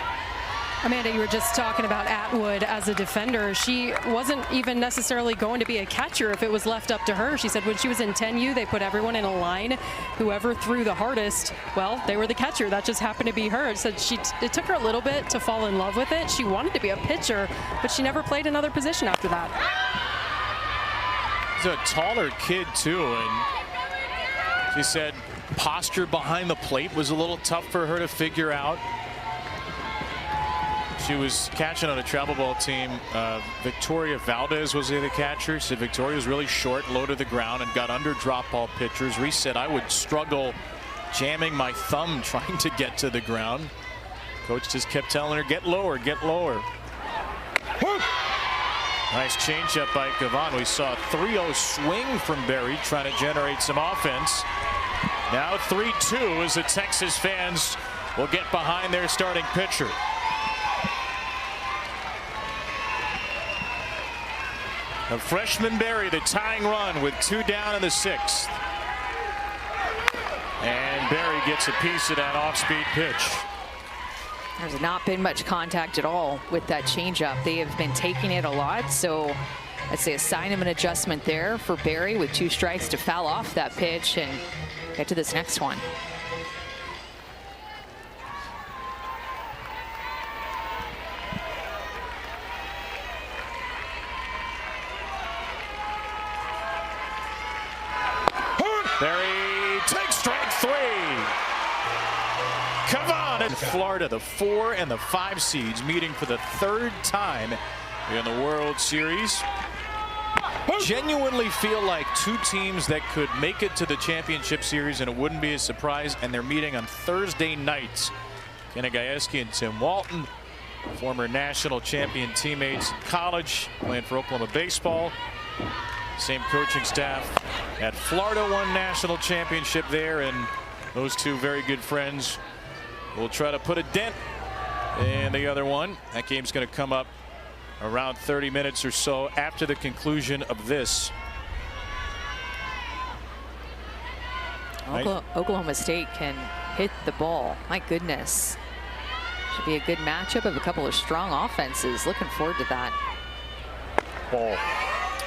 Amanda, you were just talking about Atwood as a defender. She wasn't even necessarily going to be a catcher if it was left up to her. She said when she was in 10U, they put everyone in a line. Whoever threw the hardest, well, they were the catcher. That just happened to be her. It said it took her a little bit to fall in love with it. She wanted to be a pitcher, but she never played another position after that. She's a taller kid, too, and she said posture behind the plate was a little tough for her to figure out. She was catching on a travel ball team. Victoria Valdez was the catcher. She said Victoria was really short, low to the ground, and got under drop ball pitchers. Reese said I would struggle jamming my thumb trying to get to the ground. Coach just kept telling her, get lower, get lower. Nice changeup by Cavan. We saw a 3-0 swing from Berry trying to generate some offense. Now 3-2 as the Texas fans will get behind their starting pitcher. A freshman Berry, the tying run with 2 down in the 6th. And Berry gets a piece of that off-speed pitch. There's not been much contact at all with that changeup. They have been taking it a lot, so I'd say a sign of an adjustment there for Berry with 2 strikes to foul off that pitch and get to this next one. Berry takes strike 3. Cavan in Florida, the 4 and the 5 seeds meeting for the 3rd time in the World Series. Genuinely feel like 2 teams that could make it to the championship series, and it wouldn't be a surprise. And they're meeting on Thursday nights. Kenny Gajewski and Tim Walton, former national champion teammates in college, playing for Oklahoma baseball. Same coaching staff at Florida, won national championship there, and those 2 very good friends will try to put a dent in the other one. That game's going to come up around 30 minutes or so after the conclusion of this. Oklahoma State can hit the ball. My goodness. Should be a good matchup of a couple of strong offenses. Looking forward to that. Ball.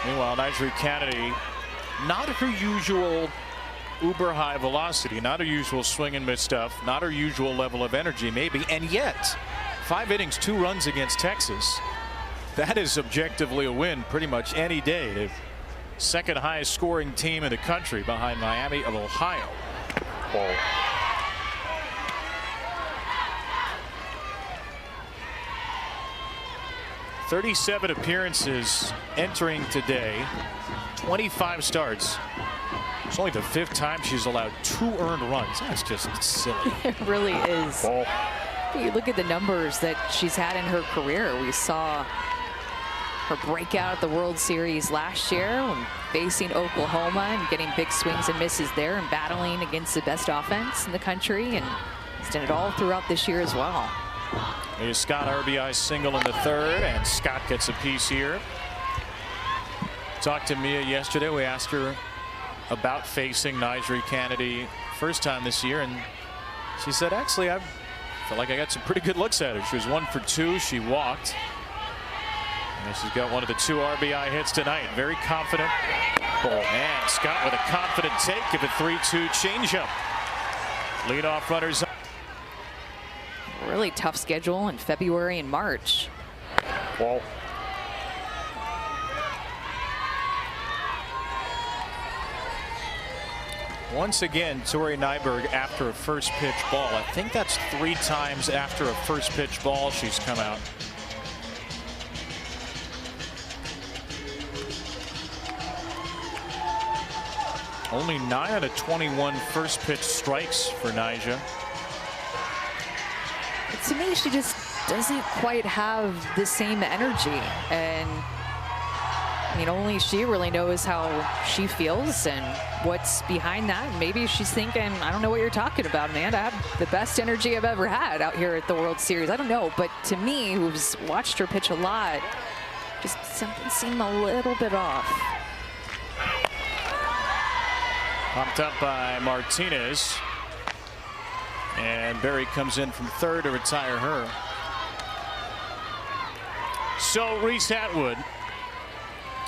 Meanwhile, Nigel Kennedy, not her usual uber high velocity, not her usual swing and miss stuff, not her usual level of energy maybe, and yet 5 innings, 2 runs against Texas. That is objectively a win pretty much any day. The 2nd highest scoring team in the country behind Miami of Ohio. Ball. "37 appearances entering today, 25 starts. It's only the 5th time she's allowed 2 earned runs. That's just silly." It really is. Ball. You look at the numbers that she's had in her career. We saw her breakout at the World Series last year when facing Oklahoma and getting big swings and misses there and battling against the best offense in the country, and she's done it all throughout this year as well. There's Scott RBI single in the 3rd, and Scott gets a piece here. Talked to Mia yesterday. We asked her about facing Nigel Kennedy first time this year, and she said, actually, I felt like I got some pretty good looks at her. She was 1 for 2. She walked. And she's got one of the 2 RBI hits tonight. Very confident. Ball. And Scott with a confident take of a 3-2 changeup. Leadoff runners up. Really tough schedule in February and March. Ball. Once again, Tori Nyberg after a first pitch ball. I think that's 3 times after a first pitch ball she's come out. Only 9 out of 21 first pitch strikes for Nyjah. to me, she just doesn't quite have the same energy. And I mean, only she really knows how she feels and what's behind that. Maybe she's thinking, I don't know what you're talking about, Amanda. I have the best energy I've ever had out here at the World Series. I don't know, but to me, who's watched her pitch a lot, just something seemed a little bit off. Pumped up by Martinez. And Berry comes in from third to retire her. So Reese Atwood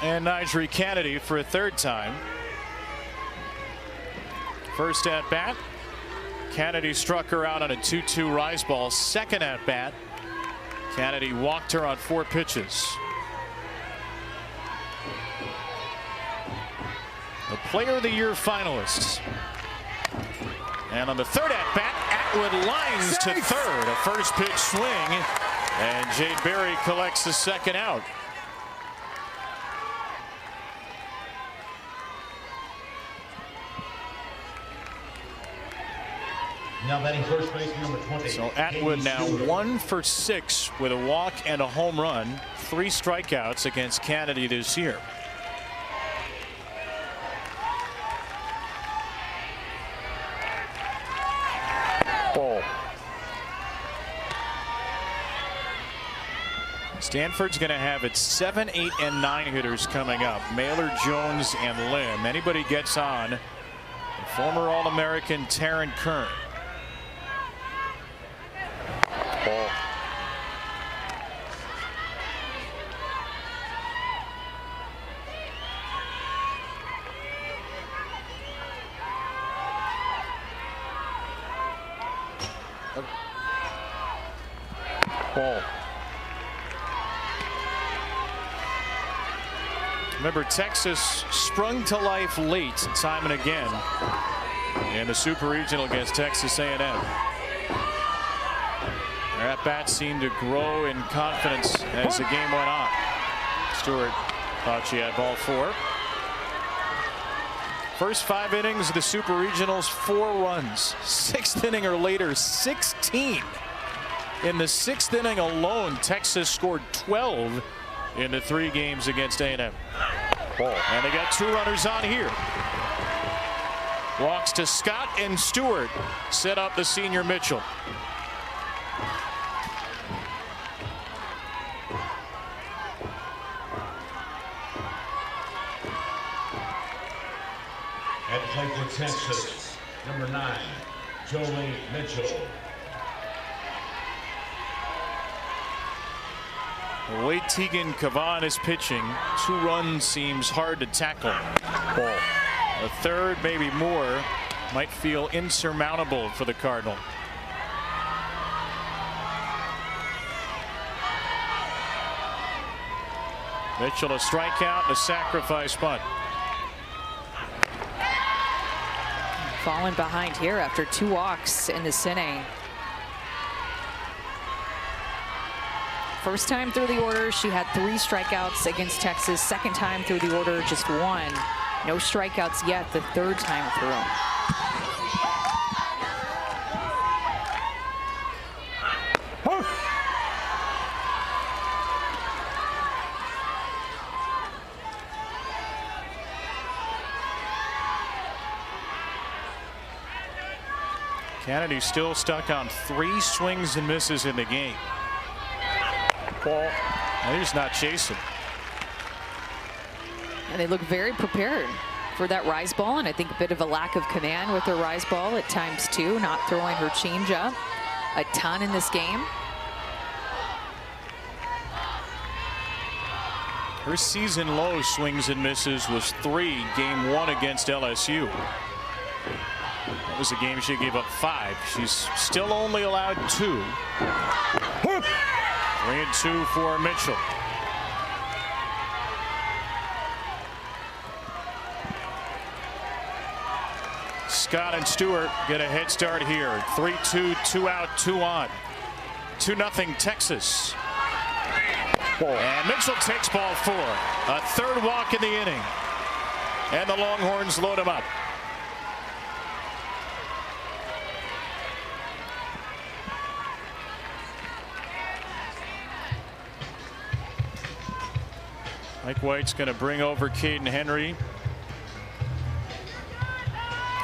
and Nigel Kennedy for a third time. First at bat, Kennedy struck her out on a 2-2 rise ball. Second at bat, Kennedy walked her on 4 pitches. The Player of the Year finalists. And on the third at bat, Atwood lines to third. A first pitch swing, and Jade Berry collects the second out. Now batting first base, number 20. So Atwood now 1 for 6 with a walk and a home run. 3 strikeouts against Kennedy this year. Ball. Stanford's going to have its 7, 8, and 9 hitters coming up. Mailer, Jones, and Lim. Anybody gets on, former All-American Taryn Kern. Ball. Ball. Remember, Texas sprung to life late time and again in the Super Regional against Texas A&M. Their at-bats seemed to grow in confidence as the game went on. Stewart thought she had ball 4. First 5 innings of the Super Regionals, 4 runs. 6th inning or later, 16. In the 6th inning alone, Texas scored 12 in the 3 games against A&M. And they got 2 runners on here. Walks to Scott, and Stewart set up the senior Mitchell. At play for Texas, number 9, Jolie Mitchell. The way Tegan Cavan is pitching, 2 runs seems hard to tackle. Ball. A third, maybe more, might feel insurmountable for the Cardinal. Mitchell a strikeout, a sacrifice bunt. Falling behind here after 2 walks in this inning. First time through the order, she had 3 strikeouts against Texas. Second time through the order, just 1. No strikeouts yet the 3rd time through. Kennedy still stuck on 3 swings and misses in the game. Ball. And he's not chasing. And they look very prepared for that rise ball, and I think a bit of a lack of command with her rise ball at times too, not throwing her changeup a ton in this game. Her season low swings and misses was 3, game 1 against LSU. That was a game she gave up 5. She's still only allowed 2. 3-2 for Mitchell. Scott and Stewart get a head start here. 3-2, 2 out, 2 on. 2-0 Texas. And Mitchell takes ball 4. A 3rd walk in the inning. And the Longhorns load him up. Mike White's going to bring over Caden Henry.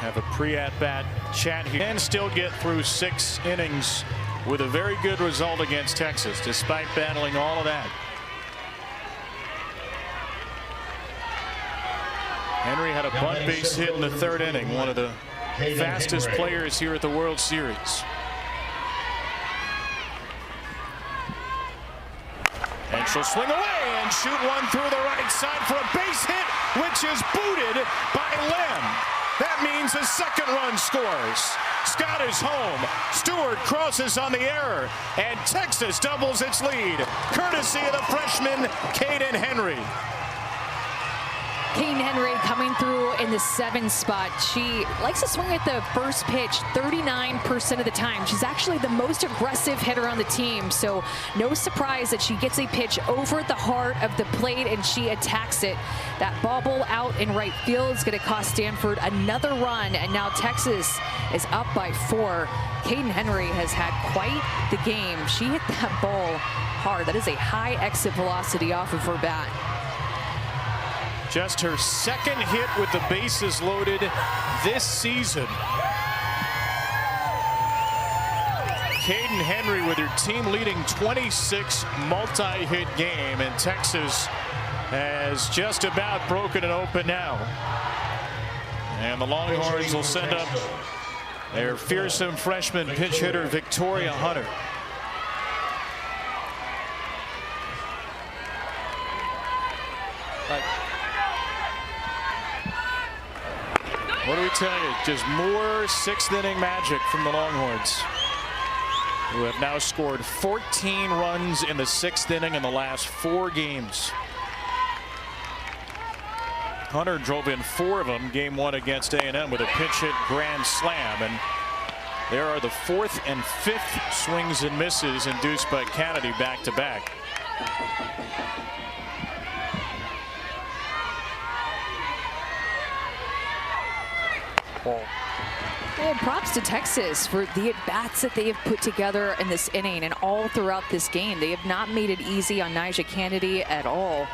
Have a pre-at-bat chat here. And still get through 6 innings with a very good result against Texas, despite battling all of that. Henry had a bunt base hit in the 3rd inning, one of the fastest players here at the World Series. And she'll swing away and shoot one through the right side for a base hit, which is booted by Lim. That means a 2nd run scores. Scott is home. Stewart crosses on the error, and Texas doubles its lead, courtesy of the freshman Caden Henry. Caden Henry coming through in the 7 spot. She likes to swing at the first pitch 39% of the time. She's actually the most aggressive hitter on the team, so no surprise that she gets a pitch over the heart of the plate and she attacks it. That bobble out in right field is going to cost Stanford another run, and now Texas is up by 4. Caden Henry has had quite the game. She hit that ball hard. That is a high exit velocity off of her bat. Just her 2nd hit with the bases loaded this season. Caden Henry with her team-leading 26 multi-hit game, and Texas has just about broken it open now. And the Longhorns will send up their fearsome freshman pinch hitter Victoria Hunter. What do we tell you? Just more 6th inning magic from the Longhorns, who have now scored 14 runs in the 6th inning in the last 4 games. Hunter drove in 4 of them. Game 1 against A&M with a pinch hit grand slam, and there are the 4th and 5th swings and misses induced by Kennedy back to back. And props to Texas for the at-bats that they have put together in this inning and all throughout this game. They have not made it easy on Nyjah Kennedy at all.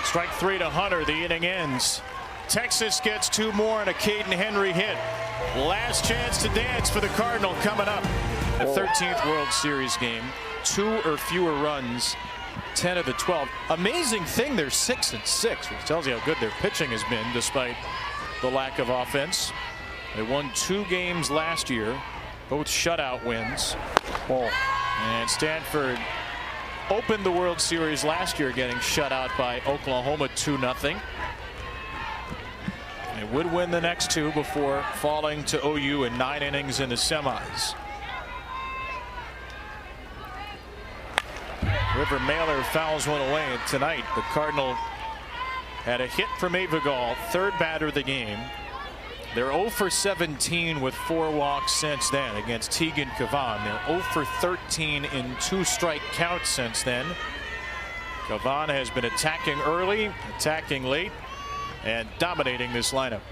Strike 3 to Hunter. The inning ends. Texas gets 2 more and a Caden Henry hit. Last chance to dance for the Cardinal coming up. The 13th World Series game. 2 or fewer runs, 10 of the 12. Amazing thing, they're 6-6, which tells you how good their pitching has been despite the lack of offense. They won 2 games last year, both shutout wins. And Stanford opened the World Series last year getting shut out by Oklahoma 2-0. They would win the next 2 before falling to OU in 9 innings in the semis. River Mailer fouls one away, and tonight the Cardinal had a hit from Avigal, 3rd batter of the game. They're 0 for 17 with 4 walks since then against Tegan Cavan. They're 0 for 13 in 2 strike counts since then. Cavan has been attacking early, attacking late, and dominating this lineup.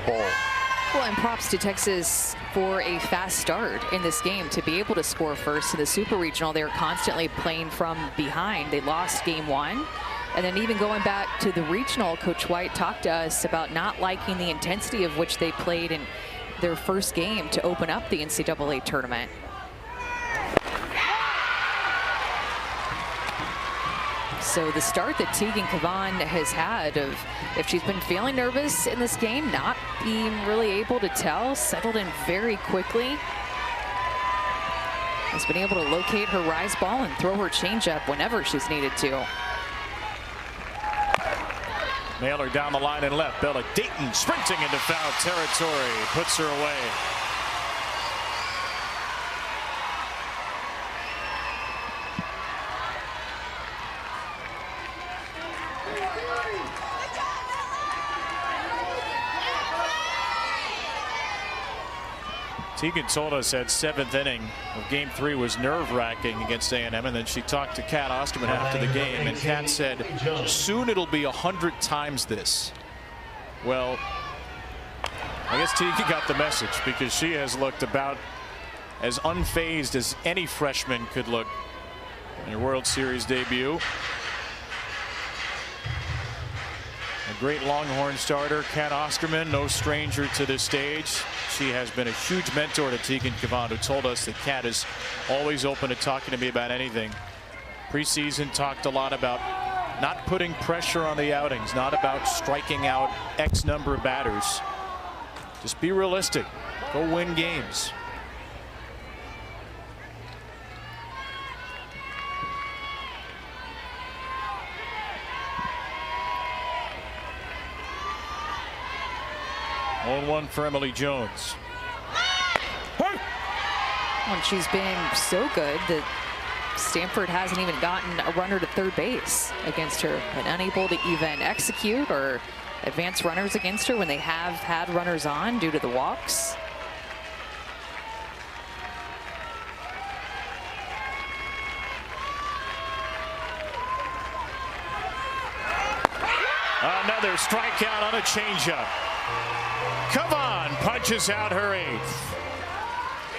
Well, and props to Texas for a fast start in this game to be able to score first in the Super Regional. They were constantly playing from behind. They lost game 1. And then even going back to the regional, Coach White talked to us about not liking the intensity of which they played in their first game to open up the NCAA tournament. So the start that Tegan Cavan has had, of if she's been feeling nervous in this game, not being really able to tell, settled in very quickly. Has been able to locate her rise ball and throw her changeup whenever she's needed to. Mailer down the line and left. Bella Dayton sprinting into foul territory, puts her away. Tegan told us that 7th inning of game 3 was nerve-wracking against A&M, and then she talked to Kat Osterman after the game, and Kat said, soon it'll be 100 times this. Well, I guess Teague got the message because she has looked about as unfazed as any freshman could look in her World Series debut. A great Longhorn starter, Kat Osterman, no stranger to this stage. She has been a huge mentor to Tegan Cavan, who told us that Kat is always open to talking to me about anything. Preseason talked a lot about not putting pressure on the outings, not about striking out X number of batters. Just be realistic. Go win games. On 1 for Emily Jones. When she's been so good that Stanford hasn't even gotten a runner to third base against her, and unable to even execute or advance runners against her when they have had runners on due to the walks. Another strikeout on a changeup. Cavan punches out her 8th.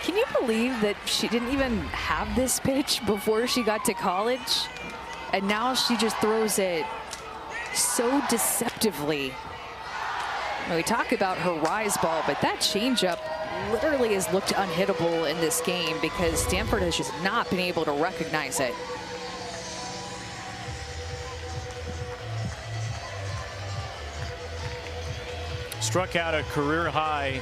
Can you believe that she didn't even have this pitch before she got to college? And now she just throws it so deceptively. We talk about her rise ball, but that changeup literally has looked unhittable in this game because Stanford has just not been able to recognize it. Struck out a career high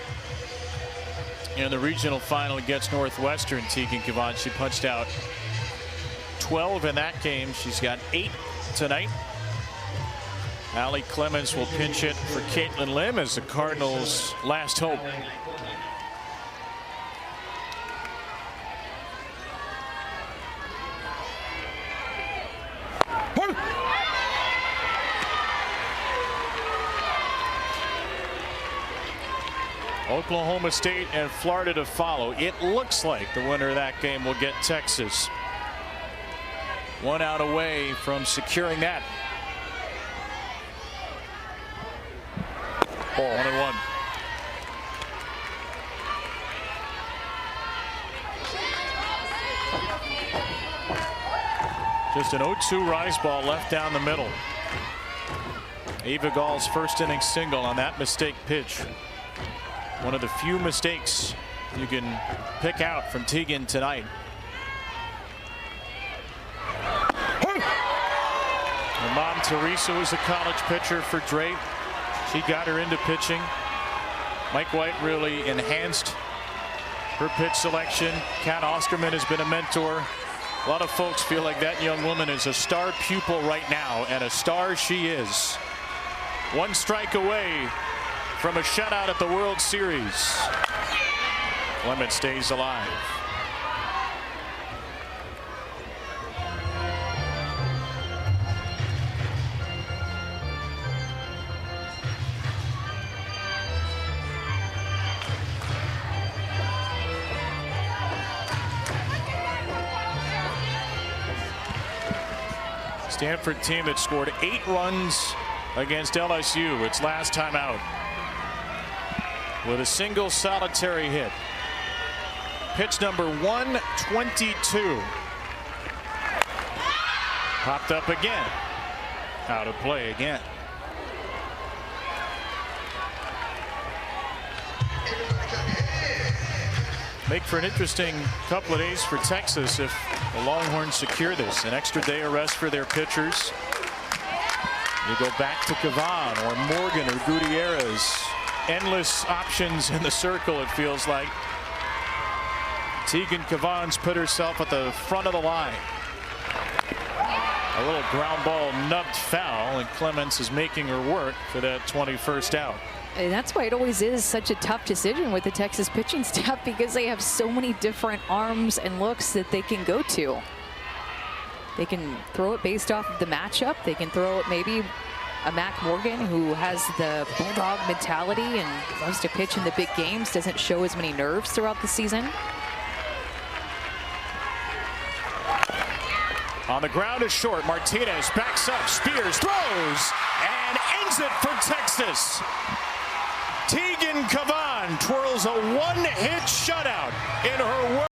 in the regional final against Northwestern. Tegan Cavan, she punched out 12 in that game. She's got 8 tonight. Allie Clemens will pinch it for Caitlin Lim as the Cardinals' last hope. Oklahoma State and Florida to follow. It looks like the winner of that game will get Texas. 1 out away from securing that. 1-1. Just an 0-2 rise ball left down the middle. Ava Gall's first inning single on that mistake pitch. One of the few mistakes you can pick out from Tegan tonight. Her mom, Teresa, was a college pitcher for Drake. She got her into pitching. Mike White really enhanced her pitch selection. Kat Osterman has been a mentor. A lot of folks feel like that young woman is a star pupil right now, and a star she is. 1 strike away from a shutout at the World Series. Clement stays alive. Stanford team that scored 8 runs against LSU its last time out, with a single solitary hit. Pitch number 122. Popped up again. Out of play again. Make for an interesting couple of days for Texas if the Longhorns secure this. An extra day of rest for their pitchers. You go back to Cavan or Morgan or Gutierrez. Endless options in the circle, it feels like. Tegan Cavan's put herself at the front of the line. A little ground ball nubbed foul, and Clemens is making her work for that 21st out. And that's why it always is such a tough decision with the Texas pitching staff, because they have so many different arms and looks that they can go to. They can throw it based off of the matchup. They can throw it maybe a Mac Morgan, who has the bulldog mentality and loves to pitch in the big games, doesn't show as many nerves throughout the season. On the ground is short. Martinez backs up, Spears throws, and ends it for Texas. Tegan Megan Cavan twirls a one-hit shutout in her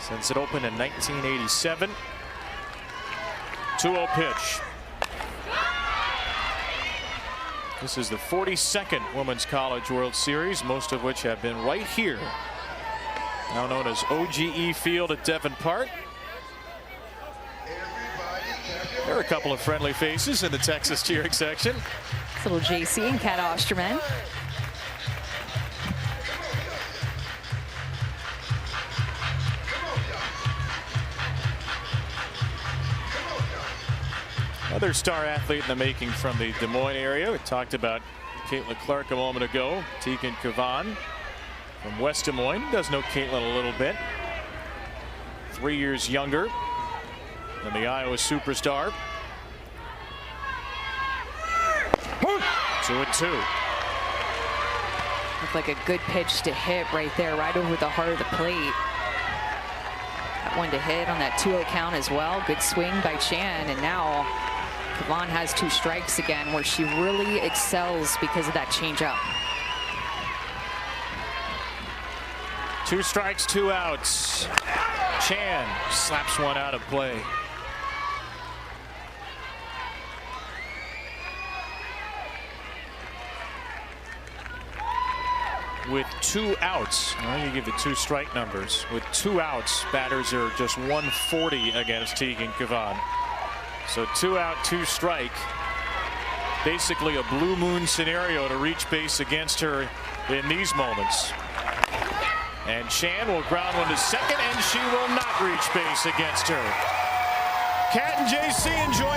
since it opened in 1987. 2-0 pitch. This is the 42nd Women's College World Series, most of which have been right here, now known as OGE Field at Devon Park. There are a couple of friendly faces in the Texas cheering section. It's little JC and Kat Osterman. Another star athlete in the making from the Des Moines area. We talked about Caitlin Clark a moment ago. Tegan Kavan from West Des Moines. Does know Caitlin a little bit. 3 years younger than the Iowa superstar. 2-2. Looked like a good pitch to hit right there, right over the heart of the plate. That one to hit on that 2-0 count as well. Good swing by Chan, and now Kavan has 2 strikes again, where she really excels because of that changeup. 2 strikes, 2 outs. Chan slaps one out of play. With 2 outs, well, you give the 2 strike numbers. With 2 outs, batters are just 140 against Tegan Kavan. So 2 out, 2 strike. Basically a blue moon scenario to reach base against her in these moments. And Chan will ground one to second, and she will not reach base against her. Kat and JC enjoy it.